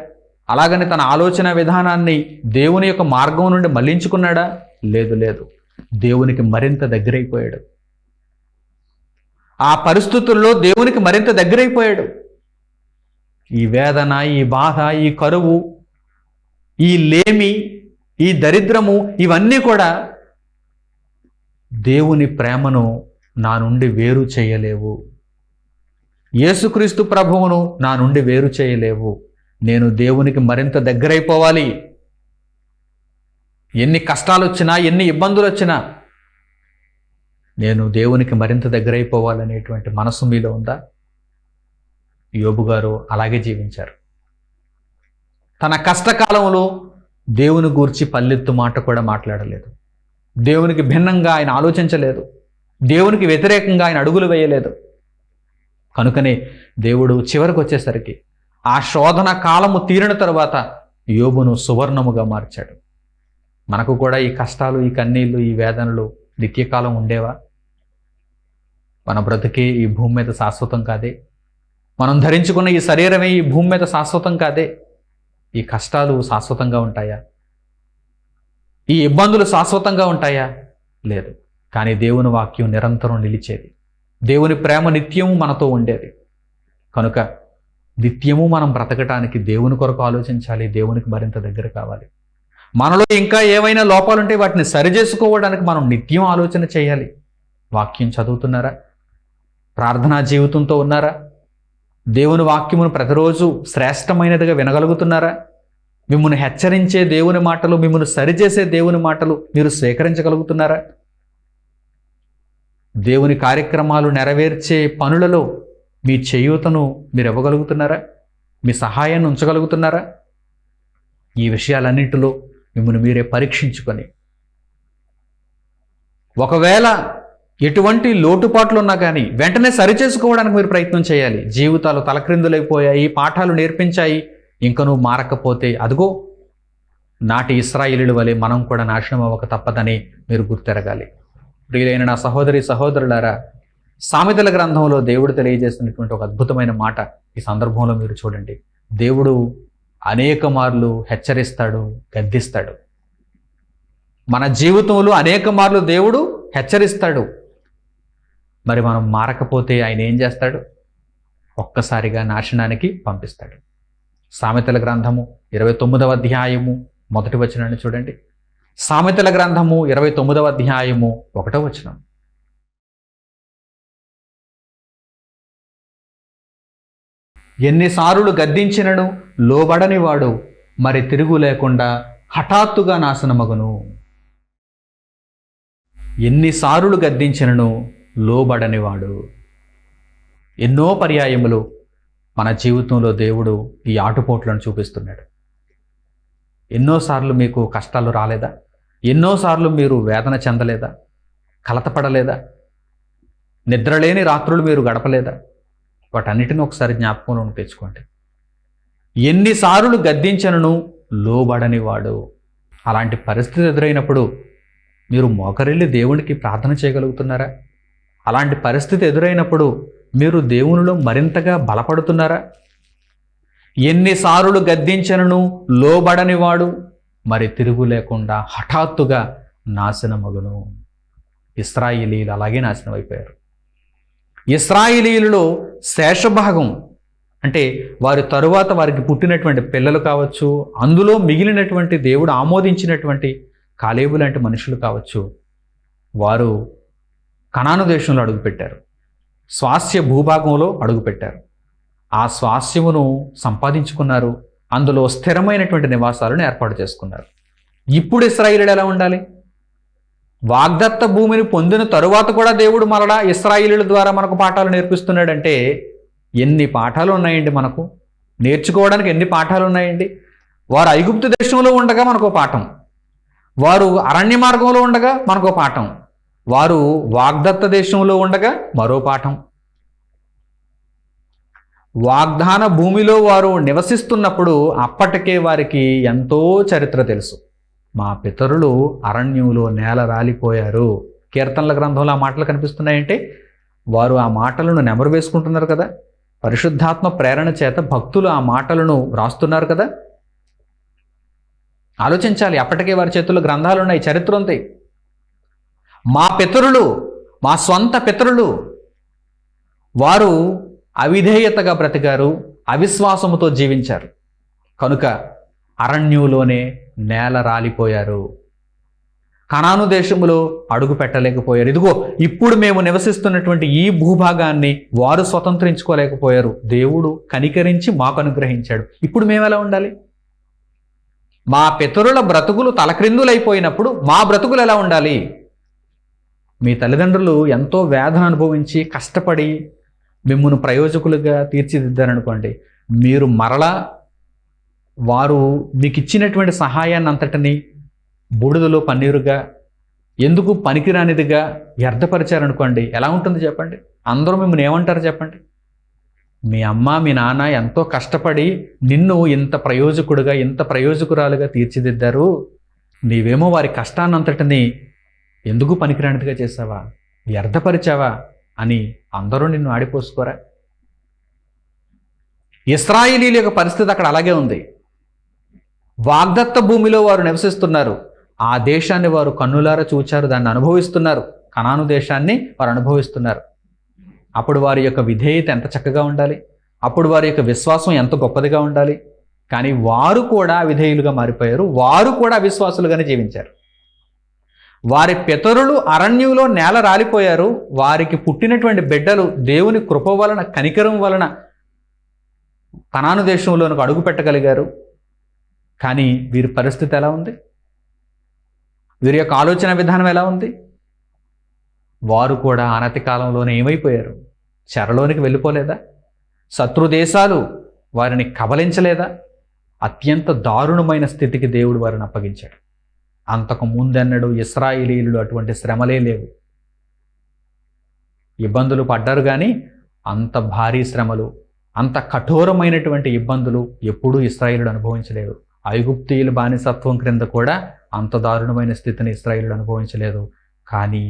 అలాగని తన ఆలోచన విధానాన్ని దేవుని యొక్క మార్గం నుండి మళ్లించుకున్నాడా? లేదు. దేవునికి మరింత దగ్గరైపోయాడు. ఆ పరిస్థితుల్లో దేవునికి మరింత దగ్గరైపోయాడు. ఈ వేదన, ఈ బాధ, ఈ కరువు, ఈ లేమి, ఈ దరిద్రము, ఇవన్నీ కూడా దేవుని ప్రేమను నా నుండి వేరు చేయలేవు. యేసుక్రీస్తు ప్రభువును నా నుండి వేరు చేయలేవు. నేను దేవునికి మరింత దగ్గరైపోవాలి. ఎన్ని కష్టాలు వచ్చినా, ఎన్ని ఇబ్బందులు వచ్చినా నేను దేవునికి మరింత దగ్గరైపోవాలనేటువంటి మనసు మీలో ఉందా? యోబు గారు అలాగే జీవించారు. తన కష్టకాలంలో దేవుని గూర్చి పల్లెత్తు మాట కూడా మాట్లాడలేదు. దేవునికి భిన్నంగా ఆయన ఆలోచించలేదు. దేవునికి వ్యతిరేకంగా ఆయన అడుగులు వేయలేదు. కనుకనే దేవుడు చివరికి వచ్చేసరికి ఆ శోధన కాలము తీరిన తరువాత యోబును సువర్ణముగా మార్చాడు. మనకు కూడా ఈ కష్టాలు, ఈ కన్నీళ్లు, ఈ వేదనలు నిత్యకాలం ఉండేవా? మన బ్రతికే ఈ భూమి మీద శాశ్వతం కాదే? మనం ధరించుకున్న ఈ శరీరమే ఈ భూమి మీద శాశ్వతం కాదే? ఈ కష్టాలు శాశ్వతంగా ఉంటాయా? ఈ ఇబ్బందులు శాశ్వతంగా ఉంటాయా? లేదు. కానీ దేవుని వాక్యం నిరంతరం నిలిచేది. దేవుని ప్రేమ నిత్యము మనతో ఉండేది. కనుక నిత్యము మనం బ్రతకటానికి దేవుని కొరకు ఆలోచించాలి. దేవునికి మరింత దగ్గర కావాలి. మనలో ఇంకా ఏవైనా లోపాలుంటే వాటిని సరిచేసుకోవడానికి మనం నిత్యం ఆలోచన చేయాలి. వాక్యం చదువుతున్నారా? ప్రార్థనా జీవితంతో ఉన్నారా? దేవుని వాక్యమును ప్రతిరోజు శ్రేష్టమైనదిగా వినగలుగుతున్నారా? మిమ్మల్ని హెచ్చరించే దేవుని మాటలు, మిమ్మల్ని సరిచేసే దేవుని మాటలు మీరు స్వీకరించగలుగుతున్నారా? దేవుని కార్యక్రమాలు నెరవేర్చే పనులలో మీ చేయూతను మీరు ఇవ్వగలుగుతున్నారా? మీ సహాయాన్ని ఉంచగలుగుతున్నారా? ఈ విషయాలన్నింటిలో మిమ్మల్ని మీరే పరీక్షించుకొని, ఒకవేళ ఎటువంటి లోటుపాట్లు ఉన్నా కానీ వెంటనే సరిచేసుకోవడానికి మీరు ప్రయత్నం చేయాలి. జీవితాలు తలక్రిందులైపోయాయి, పాఠాలు నేర్పించాయి, ఇంక నువ్వు మారకపోతే అదిగో నాటి ఇశ్రాయేలీయుల వలె మనం కూడా నాశనం అవ్వక తప్పదని మీరు గుర్తెరగాలి. ప్రియులైన నా సహోదరి సహోదరులారా, సామెతల గ్రంథంలో దేవుడు తెలియజేసినటువంటి ఒక అద్భుతమైన మాట ఈ సందర్భంలో మీరు చూడండి. దేవుడు అనేక మార్లు హెచ్చరిస్తాడు, గద్దిస్తాడు. మన జీవితంలో అనేక మార్లు దేవుడు హెచ్చరిస్తాడు. మరి మనం మారకపోతే ఆయన ఏం చేస్తాడు? ఒక్కసారిగా నాశనానికి పంపిస్తాడు. సామెతల గ్రంథము 29వ అధ్యాయము 1వ వచనాన్ని చూడండి. సామెతల గ్రంథము 29వ అధ్యాయము 1వ వచనం. ఎన్నిసార్లు గద్దించినను లోబడని వాడు మరి తిరుగు లేకుండా హఠాత్తుగా నాశనమగును. ఎన్నిసార్లు గద్దించినను లోబడనివాడు. ఎన్నో పర్యాయములు మన జీవితంలో దేవుడు ఈ ఆటుపోట్లను చూపిస్తున్నాడు. ఎన్నోసార్లు మీకు కష్టాలు రాలేదా? ఎన్నోసార్లు మీరు వేదన చెందలేదా? కలతపడలేదా? నిద్రలేని రాత్రులు మీరు గడపలేదా? వాటన్నిటిని ఒకసారి జ్ఞాపకంలో తెచ్చుకోండి. ఎన్నిసార్లు గద్దించనను లోబడనివాడు. అలాంటి పరిస్థితి ఎదురైనప్పుడు మీరు మోకరిల్లి దేవునికి ప్రార్థన చేయగలుగుతున్నారా? అలాంటి పరిస్థితి ఎదురైనప్పుడు మీరు దేవునిలో మరింతగా బలపడుతున్నారా? ఎన్నిసార్లు గద్దించనను లోబడనివాడు మరి తిరుగు లేకుండా హఠాత్తుగా నాశనమగును. ఇశ్రాయేలీయులు అలాగే నాశనం అయిపోయారు. ఇశ్రాయేలీయులలో శేషభాగం అంటే వారి తరువాత వారికి పుట్టినటువంటి పిల్లలు కావచ్చు, అందులో మిగిలినటువంటి దేవుడు ఆమోదించినటువంటి కాలేబు లాంటి మనుషులు కావచ్చు, వారు కనాను దేశంలో అడుగుపెట్టారు, స్వాస్య భూభాగంలో అడుగుపెట్టారు. ఆ స్వాస్యమును సంపాదించుకున్నారు, అందులో స్థిరమైనటువంటి నివాసాలను ఏర్పాటు చేసుకున్నారు. ఇప్పుడు ఇశ్రాయేలీయులు ఎలా ఉండాలి? వాగ్దత్త భూమిని పొందిన తరువాత కూడా దేవుడు మరలా ఇశ్రాయేలీయుల ద్వారా మనకు పాఠాలు నేర్పిస్తున్నాడంటే ఎన్ని పాఠాలు ఉన్నాయండి మనకు నేర్చుకోవడానికి, ఎన్ని పాఠాలు ఉన్నాయండి. వారు ఐగుప్తు దేశంలో ఉండగా మనకు పాఠం, వారు అరణ్య మార్గంలో ఉండగా మనకు పాఠం, వారు వాగ్దత్త దేశంలో ఉండగా మరో పాఠం. వాగ్దాన భూమిలో వారు నివసిస్తున్నప్పుడు అప్పటికే వారికి ఎంతో చరిత్ర తెలుసు. మా పితరులు అరణ్యంలో నేల రాలిపోయారు. కీర్తనల గ్రంథంలో ఆ మాటలు కనిపిస్తున్నాయంటే వారు ఆ మాటలను నెమరు వేసుకుంటున్నారు కదా. పరిశుద్ధాత్మ ప్రేరణ చేత భక్తులు ఆ మాటలను వ్రాస్తున్నారు కదా. ఆలోచించాలి, అప్పటికే వారి చేతుల్లో గ్రంథాలు ఉన్నాయి, చరిత్ర ఉంది. మా పితరులు, మా స్వంత పితరులు, వారు అవిధేయతగా బ్రతికారు, అవిశ్వాసముతో జీవించారు, కనుక అరణ్యంలోనే నేల రాలిపోయారు, కనాను దేశములో అడుగు పెట్టలేకపోయారు. ఇదిగో ఇప్పుడు మేము నివసిస్తున్నటువంటి ఈ భూభాగాన్ని వారు స్వతంత్రించుకోలేకపోయారు. దేవుడు కనికరించి మాకు అనుగ్రహించాడు. ఇప్పుడు మేము ఎలా ఉండాలి? మా పితరుల బ్రతుకులు తలక్రిందులైపోయినప్పుడు మా బ్రతుకులు ఎలా ఉండాలి? మీ తల్లిదండ్రులు ఎంతో వేదన అనుభవించి కష్టపడి మిమ్మును ప్రయోజకులుగా తీర్చిదిద్దారనుకోండి, మీరు మరలా వారు మీకు ఇచ్చినటువంటి సహాయాన్ని అంతటిని బూడిదలో పన్నీరుగా, ఎందుకు పనికిరానిదిగా వ్యర్థపరిచారనుకోండి, ఎలా ఉంటుంది చెప్పండి? అందరూ మిమ్మల్ని ఏమంటారు చెప్పండి? మీ అమ్మ మీ నాన్న ఎంతో కష్టపడి నిన్ను ఇంత ప్రయోజకుడుగా, ఇంత ప్రయోజకురాలుగా తీర్చిదిద్దారు, నీవేమో వారి కష్టాన్నంతటిని ఎందుకు పనికిరానిదిగా చేసావా, వ్యర్థపరిచావా అని అందరూ నిన్ను ఆడిపోసుకోరా? ఇశ్రాయేలీయుల యొక్క పరిస్థితి అక్కడ అలాగే ఉంది. వాగ్దత్త భూమిలో వారు నివసిస్తున్నారు, ఆ దేశాన్ని వారు కన్నులారా చూచారు, దాన్ని అనుభవిస్తున్నారు, కనాను దేశాన్ని వారు అనుభవిస్తున్నారు. అప్పుడు వారి యొక్క విధేయత ఎంత చక్కగా ఉండాలి, అప్పుడు వారి యొక్క విశ్వాసం ఎంత గొప్పదిగా ఉండాలి. కానీ వారు కూడా విధేయులుగా మారిపోయారు, వారు కూడా అవిశ్వాసులుగానే జీవించారు. వారి పితరులు అరణ్యంలో నేల రాలిపోయారు, వారికి పుట్టినటువంటి బిడ్డలు దేవుని కృప వలన, కనికరం వలన కనాను దేశంలోనికి అడుగు పెట్టగలిగారు. కానీ వీరి పరిస్థితి ఎలా ఉంది? వీరి యొక్క ఆలోచన విధానం ఎలా ఉంది? వారు కూడా అనతి కాలంలోనే ఏమైపోయారు? చెరలోనికి వెళ్ళిపోలేదా? శత్రు దేశాలు వారిని కబలించలేదా? అత్యంత దారుణమైన స్థితికి దేవుడు వారిని అప్పగించాడు. అంతకు ముందెన్నడూ ఇశ్రాయేలీయులు అటువంటి శ్రమలే లేవు. ఇబ్బందులు పడ్డారు, కానీ అంత భారీ శ్రమలు, అంత కఠోరమైనటువంటి ఇబ్బందులు ఎప్పుడూ ఇశ్రాయేలీయులు అనుభవించలేదు. ఐగుప్తీయుల బానిసత్వం క్రింద కూడా అంత దారుణమైన స్థితిని ఇశ్రాయేలీయులు అనుభవించలేదు. కానీ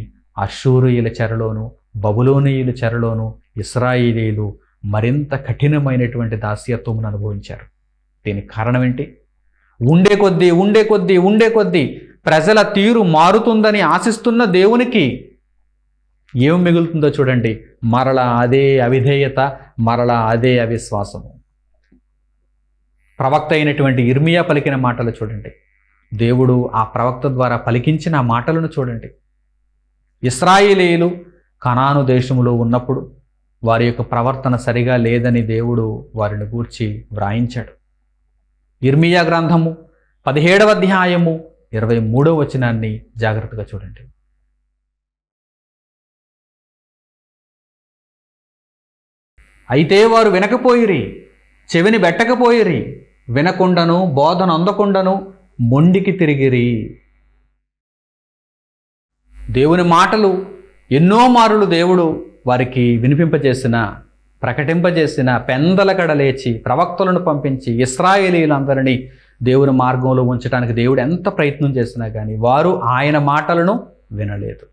అష్షూరీయుల చెరలోను, బబులోనీయుల చెరలోను ఇశ్రాయేలీయులు మరింత కఠినమైనటువంటి దాస్యత్వమును అనుభవించారు. దీనికి కారణం ఏంటి? ఉండే కొద్దీ ప్రజల తీరు మారుతుందని ఆశిస్తున్న దేవునికి ఏం మిగులుతుందో చూడండి. మరలా అదే అవిధేయత, మరలా అదే అవిశ్వాసము. ప్రవక్త అయినటువంటి ఇర్మియా పలికిన మాటలు చూడండి. దేవుడు ఆ ప్రవక్త ద్వారా పలికించిన మాటలను చూడండి. ఇశ్రాయేలీయులు కనాను దేశములో ఉన్నప్పుడు వారి యొక్క ప్రవర్తన సరిగా లేదని దేవుడు వారిని గూర్చి వ్రాయించాడు. ఇర్మియా గ్రంథము 17వ అధ్యాయము 23వ వచనాన్ని జాగ్రత్తగా చూడండి. అయితే వారు వినకపోయిరి, చెవిని బెట్టకపోయిరి, వినకుండను బోధన అందకుండను మొండికి తిరిగిరి. దేవుని మాటలు ఎన్నో మారులు దేవుడు వారికి వినిపింపజేసిన, ప్రకటింపజేసిన, పెందలకడ లేచి ప్రవక్తలను పంపించి ఇశ్రాయేలీయులందరినీ దేవుని మార్గంలో ఉంచడానికి దేవుడు ఎంత ప్రయత్నం చేసినా కానీ వారు ఆయన మాటలను వినలేదు.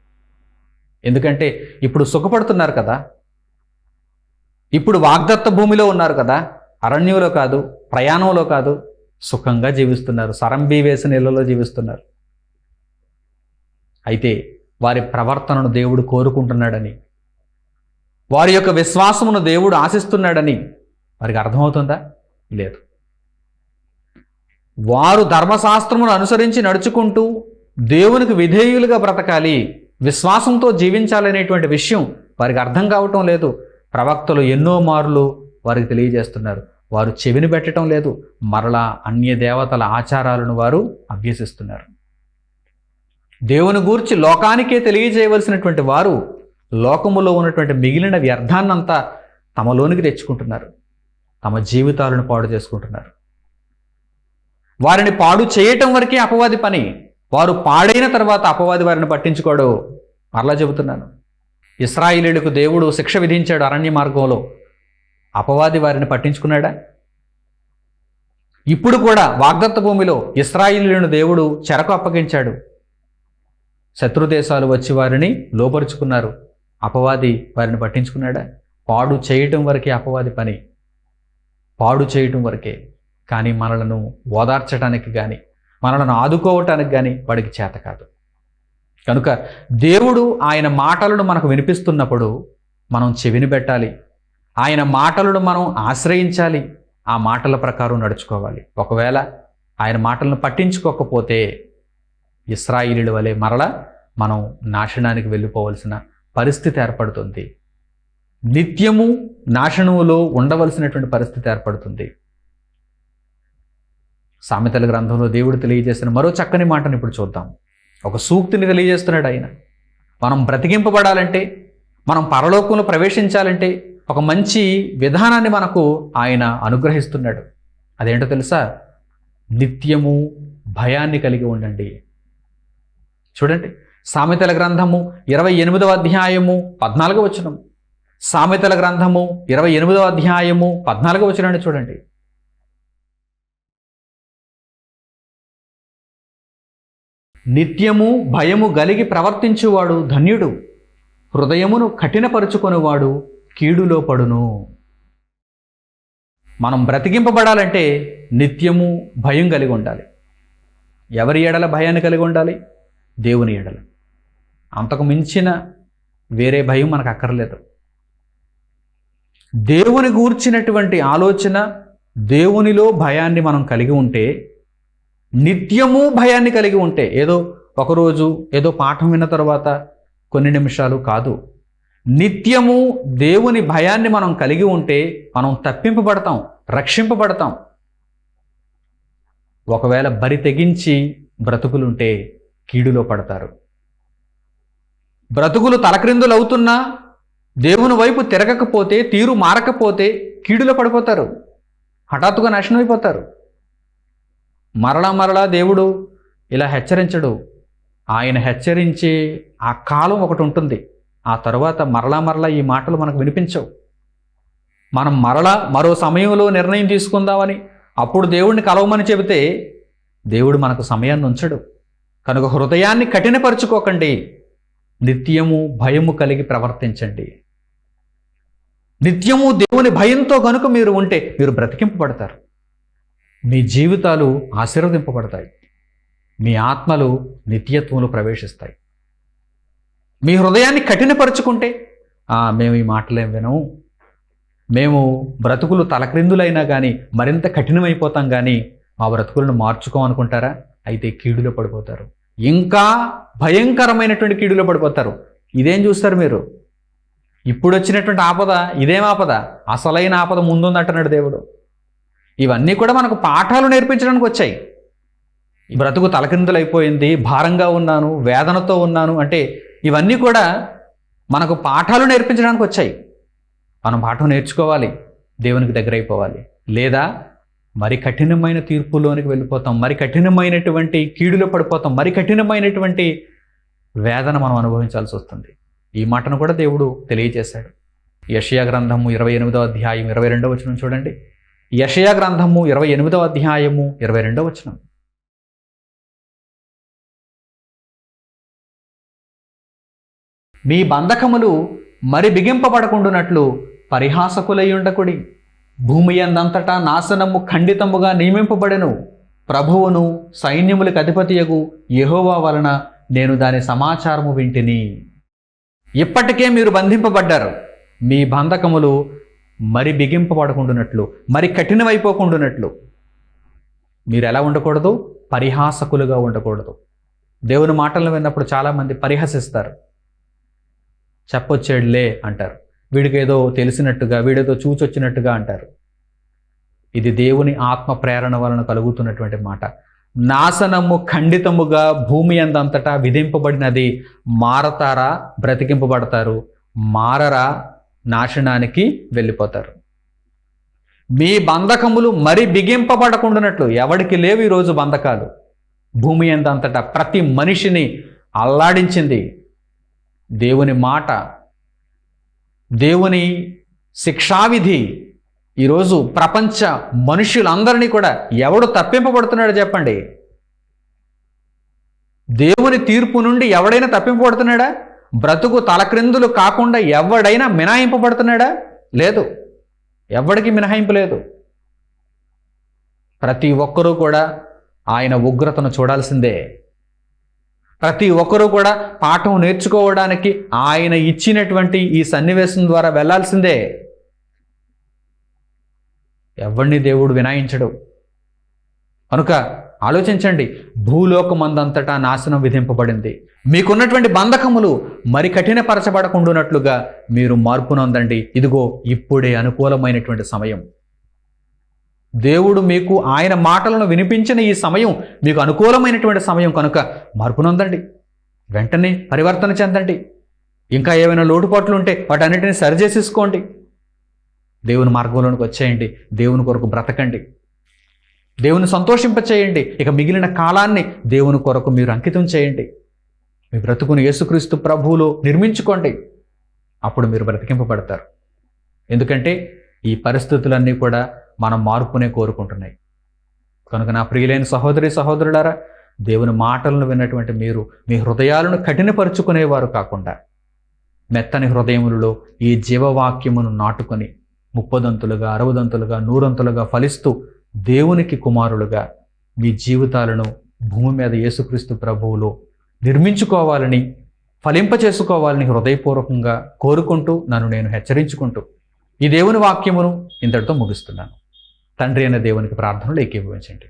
ఎందుకంటే ఇప్పుడు సుఖపడుతున్నారు కదా, ఇప్పుడు వాగ్దత్త భూమిలో ఉన్నారు కదా, అరణ్యంలో కాదు, ప్రయాణంలో కాదు, సుఖంగా జీవిస్తున్నారు, సరంబీ వేసిన ఇళ్లలో జీవిస్తున్నారు. అయితే వారి ప్రవర్తనను దేవుడు కోరుకుంటున్నాడని, వారి యొక్క విశ్వాసమును దేవుడు ఆశిస్తున్నాడని వారికి అర్థమవుతుందా? లేదు. వారు ధర్మశాస్త్రమును అనుసరించి నడుచుకుంటూ దేవునికి విధేయులుగా బ్రతకాలి, విశ్వాసంతో జీవించాలనేటువంటి విషయం వారికి అర్థం కావటం లేదు. ప్రవక్తలు ఎన్నో మార్లు వారికి తెలియజేస్తున్నారు. వారు చెవిని పెట్టడం లేదు. మరలా అన్య దేవతల ఆచారాలను వారు అభ్యసిస్తున్నారు. దేవుని గూర్చి లోకానికే తెలియజేయవలసినటువంటి వారు లోకములో ఉన్నటువంటి మిగిలిన వ్యర్థాన్నంతా తమలోనికి తెచ్చుకుంటున్నారు. తమ జీవితాలను పాడు చేసుకుంటున్నారు. వారిని పాడు చేయటం వరకే అపవాది పని. వారు పాడైన తర్వాత అపవాది వారిని పట్టించుకోడు. మరలా చెబుతున్నాను, ఇశ్రాయేలీయులకు దేవుడు శిక్ష విధించాడు అరణ్య మార్గంలో. అపవాది వారిని పట్టించుకున్నాడా? ఇప్పుడు కూడా వాగ్దత్త భూమిలో ఇశ్రాయేలీయులను దేవుడు చెరకు అప్పగించాడు. శత్రుదేశాలు వచ్చి వారిని లోపరుచుకున్నారు. అపవాది వారిని పట్టించుకున్నాడా? పాడు చేయటం వరకే అపవాది పని, పాడు చేయటం వరకే. కానీ మనలను ఓదార్చడానికి కానీ మనలను ఆదుకోవటానికి కానీ వాడికి చేత కాదు. కనుక దేవుడు ఆయన మాటలను మనకు వినిపిస్తున్నప్పుడు మనం చెవిని పెట్టాలి. ఆయన మాటలను మనం ఆశ్రయించాలి. ఆ మాటల ప్రకారం నడుచుకోవాలి. ఒకవేళ ఆయన మాటలను పట్టించుకోకపోతే ఇశ్రాయేలీయుల వలె మరలా మనం నాశనానికి వెళ్ళిపోవలసిన పరిస్థితి ఏర్పడుతుంది. నిత్యము నాశనములో ఉండవలసినటువంటి పరిస్థితి ఏర్పడుతుంది. సామెతల గ్రంథంలో దేవుడు తెలియజేసిన మరో చక్కని మాటను ఇప్పుడు చూద్దాం. ఒక సూక్తిని తెలియజేస్తున్నాడు ఆయన. మనం బ్రతికింపబడాలంటే, మనం పరలోకంలో ప్రవేశించాలంటే ఒక మంచి విధానాన్ని మనకు ఆయన అనుగ్రహిస్తున్నాడు. అదేంటో తెలుసా? నిత్యము భయాన్ని కలిగి ఉండండి. చూడండి, సామెతల గ్రంథము 28వ అధ్యాయము 14వ వచనం. సామెతల గ్రంథము 28వ అధ్యాయము 14వ వచనాన్ని చూడండి. నిత్యము భయము గలిగి ప్రవర్తించువాడు ధన్యుడు, హృదయమును కఠినపరుచుకొనివాడు కీడులో పడును. మనం బ్రతికింపబడాలంటే నిత్యము భయం కలిగి ఉండాలి. ఎవరి ఎడల భయాన్ని కలిగి ఉండాలి? దేవుని ఎడల. అంతకు మించిన వేరే భయం మనకు అక్కర్లేదు. దేవుని గూర్చినటువంటి ఆలోచన, దేవునిలో భయాన్ని మనం కలిగి ఉంటే, నిత్యము భయాన్ని కలిగి ఉంటే, ఏదో ఒకరోజు ఏదో పాఠం విన్న తర్వాత కొన్ని నిమిషాలు కాదు, నిత్యము దేవుని భయాన్ని మనం కలిగి ఉంటే మనం తప్పింపబడతాం, రక్షింపబడతాం. ఒకవేళ బరి తెగించి బ్రతుకులుంటే కీడులో పడతారు. బ్రతుకులు తలక్రిందులు అవుతున్నా దేవుని వైపు తిరగకపోతే, తీరు మారకపోతే కీడులో పడిపోతారు, హఠాత్తుగా నాశనం అయిపోతారు. మరలా దేవుడు ఇలా హెచ్చరించడు. ఆయన హెచ్చరించే ఆ కాలం ఒకటి ఉంటుంది. ఆ తర్వాత మరలా ఈ మాటలు మనకు వినిపించవు. మనం మరో సమయంలో నిర్ణయం తీసుకుందామని అప్పుడు దేవుడిని కలవమని చెబితే దేవుడు మనకు సమయాన్ని ఉంచడు. కనుక హృదయాన్ని కఠినపరుచుకోకండి, నిత్యము భయము కలిగి ప్రవర్తించండి. నిత్యము దేవుని భయంతో కనుక మీరు ఉంటే మీరు బ్రతికింపబడతారు. మీ జీవితాలు ఆశీర్వదింపబడతాయి. మీ ఆత్మలు నిత్యత్వంలో ప్రవేశిస్తాయి. మీ హృదయాన్ని కఠినపరుచుకుంటే మేము ఈ మాటలేం వినము, మేము బ్రతుకులు తలక్రిందులైనా కానీ మరింత కఠినమైపోతాం, కానీ మా బ్రతుకులను మార్చుకోమనుకుంటారా? అయితే కీడులో పడిపోతారు. ఇంకా భయంకరమైనటువంటి కీడులో పడిపోతారు. ఇదేం చూస్తారు మీరు? ఇప్పుడు వచ్చినటువంటి ఆపద ఇదేం ఆపద? అసలైన ఆపద ముందుందంటున్నాడు దేవుడు. ఇవన్నీ కూడా మనకు పాఠాలు నేర్పించడానికి వచ్చాయి. బ్రతుకు తలకిందులైపోయింది, భారంగా ఉన్నాను, వేదనతో ఉన్నాను అంటే ఇవన్నీ కూడా మనకు పాఠాలు నేర్పించడానికి వచ్చాయి. మనం పాఠం నేర్చుకోవాలి, దేవునికి దగ్గర అయిపోవాలి. లేదా మరి కఠినమైన తీర్పులోనికి వెళ్ళిపోతాం, మరి కఠినమైనటువంటి కీడులో పడిపోతాం, మరి కఠినమైనటువంటి వేదన మనం అనుభవించాల్సి వస్తుంది. ఈ మాటను కూడా దేవుడు తెలియజేశాడు. యెషయా గ్రంథము 28వ అధ్యాయం 22వ వచనం చూడండి. యెషయా గ్రంథము 28వ అధ్యాయము 22వ వచనం. మీ బంధకములు మరి బిగింపబడకుండునట్లు పరిహాసకులై ఉండకుడి. భూమి యందంతటా నాశనము ఖండితముగా నియమింపబడెను. ప్రభువును సైన్యములకు అధిపతియగు యెహోవా వలన నేను దాని సమాచారము వింటిని. ఇప్పటికే మీరు బంధింపబడ్డారు. మీ బంధకములు మరి బిగింపబడకుండానట్లు, మరి కఠినమైపోకుండానట్లు మీరు ఎలా ఉండకూడదు? పరిహాసకులుగా ఉండకూడదు. దేవుని మాటలను విన్నప్పుడు చాలామంది పరిహసిస్తారు. చెప్పొచ్చాడులే అంటారు, వీడికి ఏదో తెలిసినట్టుగా, వీడేదో చూచొచ్చినట్టుగా అంటారు. ఇది దేవుని ఆత్మ ప్రేరణ వలన కలుగుతున్నటువంటి మాట. నాశనము ఖండితముగా భూమి అందంతటా విధింపబడినది. మారతారా బ్రతికింపబడతారు, మారరా నాశనానికి వెళ్ళిపోతారు. మీ బంధకములు మరి బిగింపబడకుండానట్లు. ఎవడికి లేవు ఈరోజు బంధకాలు. భూమి అందంతటా ప్రతి మనిషిని అల్లాడించింది దేవుని మాట, దేవుని శిక్షావిధి. ఈరోజు ప్రపంచ మనుషులందరినీ కూడా ఎవడు తప్పింపబడుతున్నాడు చెప్పండి? దేవుని తీర్పు నుండి ఎవడైనా తప్పింపబడుతున్నాడా? బ్రతుకు తలక్రిందులు కాకుండా ఎవడైనా మినహాయింపబడుతున్నాడా? లేదు, ఎవడికి మినహాయింపు లేదు. ప్రతి ఒక్కరూ కూడా ఆయన ఉగ్రతను చూడాల్సిందే. ప్రతి ఒక్కరూ కూడా పాఠం నేర్చుకోవడానికి ఆయన ఇచ్చినటువంటి ఈ సన్నివేశం ద్వారా వెళ్ళాల్సిందే. ఎవరిని దేవుడు వినాయించడు. కనుక ఆలోచించండి, భూలోకమందంతటా నాశనం విధింపబడింది. మీకున్నటువంటి బంధకములు మరి కఠినపరచబడకుండానట్లుగా మీరు మార్పు నొందండి. ఇదిగో ఇప్పుడే అనుకూలమైనటువంటి సమయం. దేవుడు మీకు ఆయన మాటలను వినిపించిన ఈ సమయం మీకు అనుకూలమైనటువంటి సమయం. కనుక మార్పు నొందండి, వెంటనే పరివర్తన చెందండి. ఇంకా ఏమైనా లోటుపాట్లు ఉంటే వాటన్నిటిని సరిచేసేసుకోండి. దేవుని మార్గంలోనికి వచ్చేయండి. దేవుని కొరకు బ్రతకండి, దేవుని సంతోషింపచేయండి. ఇక మిగిలిన కాలాన్ని దేవుని కొరకు మీరు అంకితం చేయండి. మీ బ్రతుకును యేసుక్రీస్తు ప్రభువులో నిర్మించుకోండి. అప్పుడు మీరు బ్రతికింపబడతారు. ఎందుకంటే ఈ పరిస్థితులన్నీ కూడా మన మార్పునే కోరుకుంటున్నాయి. కనుక నా ప్రియులైన సహోదరి సహోదరులారా, దేవుని మాటలను విన్నటువంటి మీరు మీ హృదయాలను కఠినపరుచుకునేవారు కాకుండా మెత్తని హృదయములలో ఈ జీవవాక్యమును నాటుకొని 30దంతులుగా 60దంతులుగా 100దంతులుగా ఫలిస్తూ దేవునికి కుమారులుగా మీ జీవితాలను భూమి మీద యేసుక్రీస్తు ప్రభువులో నిర్మించుకోవాలని, ఫలింపచేసుకోవాలని హృదయపూర్వకంగా కోరుకుంటూ నన్ను నేను హెచ్చరించుకుంటూ ఈ దేవుని వాక్యమును ఇంతటితో ముగిస్తున్నాను. తండ్రి అయిన దేవునికి ప్రార్థనలు ఏకీభవించండి.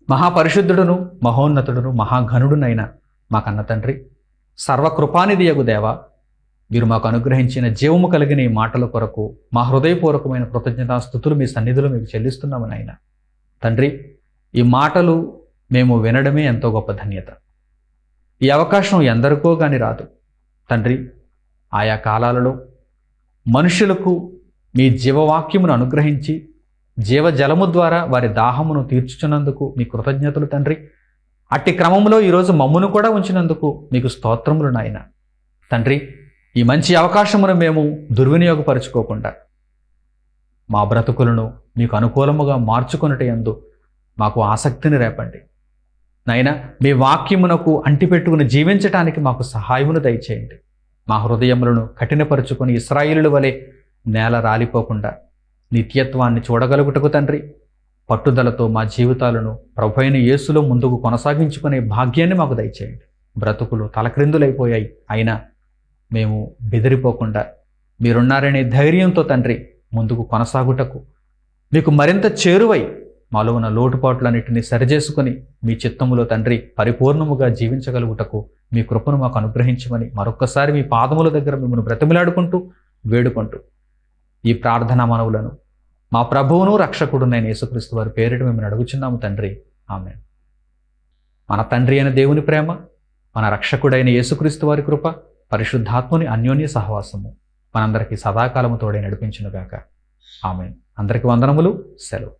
మహాపరిశుద్ధుడును మహోన్నతుడును మహాఘనుడునైన మా కన్న తండ్రి, సర్వకృపానిధియగు దేవ, మీరు మాకు అనుగ్రహించిన జీవము కలిగిన ఈ మాటల కొరకు మా హృదయపూర్వకమైన కృతజ్ఞతాస్తుతులు మీ సన్నిధిలో మీకు చెల్లిస్తున్నామని ఆయన. తండ్రి, ఈ మాటలు మేము వినడమే ఎంతో గొప్ప ధన్యత. ఈ అవకాశం ఎందరికో కానీ రాదు. తండ్రి, ఆయా కాలాలలో మనుషులకు మీ జీవవాక్యమును అనుగ్రహించి జీవజలము ద్వారా వారి దాహమును తీర్చుచున్నందుకు మీ కృతజ్ఞతలు తండ్రి. అట్టి క్రమంలో ఈరోజు మమ్మును కూడా ఉంచినందుకు మీకు స్తోత్రములు నాయన. తండ్రి, ఈ మంచి అవకాశమును మేము దుర్వినియోగపరుచుకోకుండా మా బ్రతుకులను మీకు అనుకూలముగా మార్చుకొనుట యందు మాకు ఆసక్తిని రేపండి నాయన. మీ వాక్యమునకు అంటిపెట్టుకుని జీవించటానికి మాకు సహాయమును దయచేయండి. మా హృదయములను కఠినపరుచుకొని ఇశ్రాయేలుల వలె నేల రాలిపోకుండా నిత్యత్వాన్ని చూడగలుగుటకు తండ్రి, పట్టుదలతో మా జీవితాలను ప్రభువైన యేసులో ముందుకు కొనసాగించుకునే భాగ్యాన్ని మాకు దయచేయండి. బ్రతుకులు తలక్రిందులైపోయాయి, అయినా మేము బెదిరిపోకుండా మీరున్నారనే ధైర్యంతో తండ్రి ముందుకు కొనసాగుటకు, మీకు మరింత చేరువై మాలో ఉన్న లోటుపాట్లన్నిటినీ సరిచేసుకొని మీ చిత్తములో తండ్రి పరిపూర్ణముగా జీవించగలుగుటకు మీ కృపను మాకు అనుగ్రహించమని మరొక్కసారి మీ పాదముల దగ్గర మిమ్మల్ని బ్రతిమిలాడుకుంటూ వేడుకుంటూ ఈ ప్రార్థనా మనవులను మా ప్రభువును రక్షకుడునైన యేసుక్రీస్తు వారి పేరిట మిమ్మల్ని అడుగుచున్నాము తండ్రి, ఆమేన్. మన తండ్రి అయిన దేవుని ప్రేమ, మన రక్షకుడైన యేసుక్రీస్తు వారి కృప, పరిశుద్ధాత్ముని అన్యోన్య సహవాసము మనందరికీ సదాకాలము తోడే నడిపించునుగాక. ఆమేన్. అందరికీ వందనములు. సెలవు.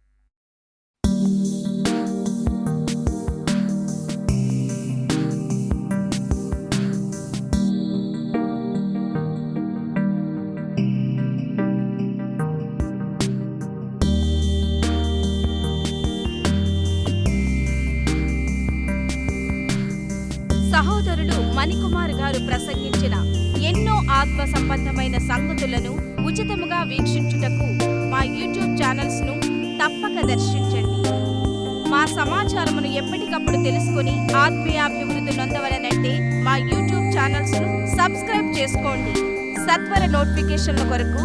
సహోదరులు మణికుమార్ గారు ప్రసంగించిన ఎన్నో ఆత్మ సంబంధమైన సంగతులను ఉచితముగా వీక్షించుటకు మా యూట్యూబ్ ఛానల్స్ ను తప్పక దర్శించండి. మా సమాచారమును ఎప్పటికప్పుడు తెలుసుకొని ఆత్మీయాభివృద్ధి నొందవలనంటే మా యూట్యూబ్ ఛానల్స్ ను సబ్స్క్రైబ్ చేసుకోండి. సత్వర నోటిఫికేషన్ల కొరకు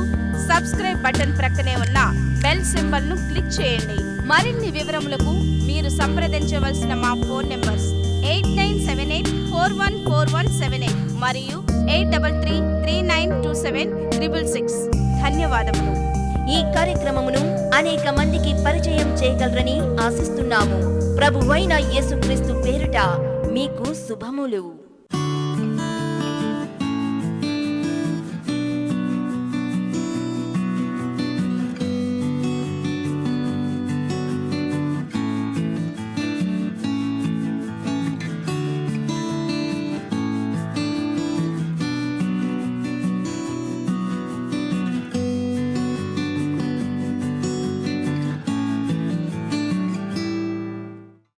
సబ్స్క్రైబ్ బటన్ ప్రక్కనే ఉన్న బెల్ సింబల్ ను క్లిక్ చేయండి. మరిన్ని వివరములకు మీరు సంప్రదించవలసిన మా ఫోన్ నంబర్స్ 8978414178 మరియు 83392766. ధన్యవాదములు. ఈ కార్యక్రమమును అనేక మందికి పరిచయం చేయగలరని ఆశిస్తున్నాము. ప్రభువైన యేసుక్రీస్తు పేరిట మీకు శుభములు.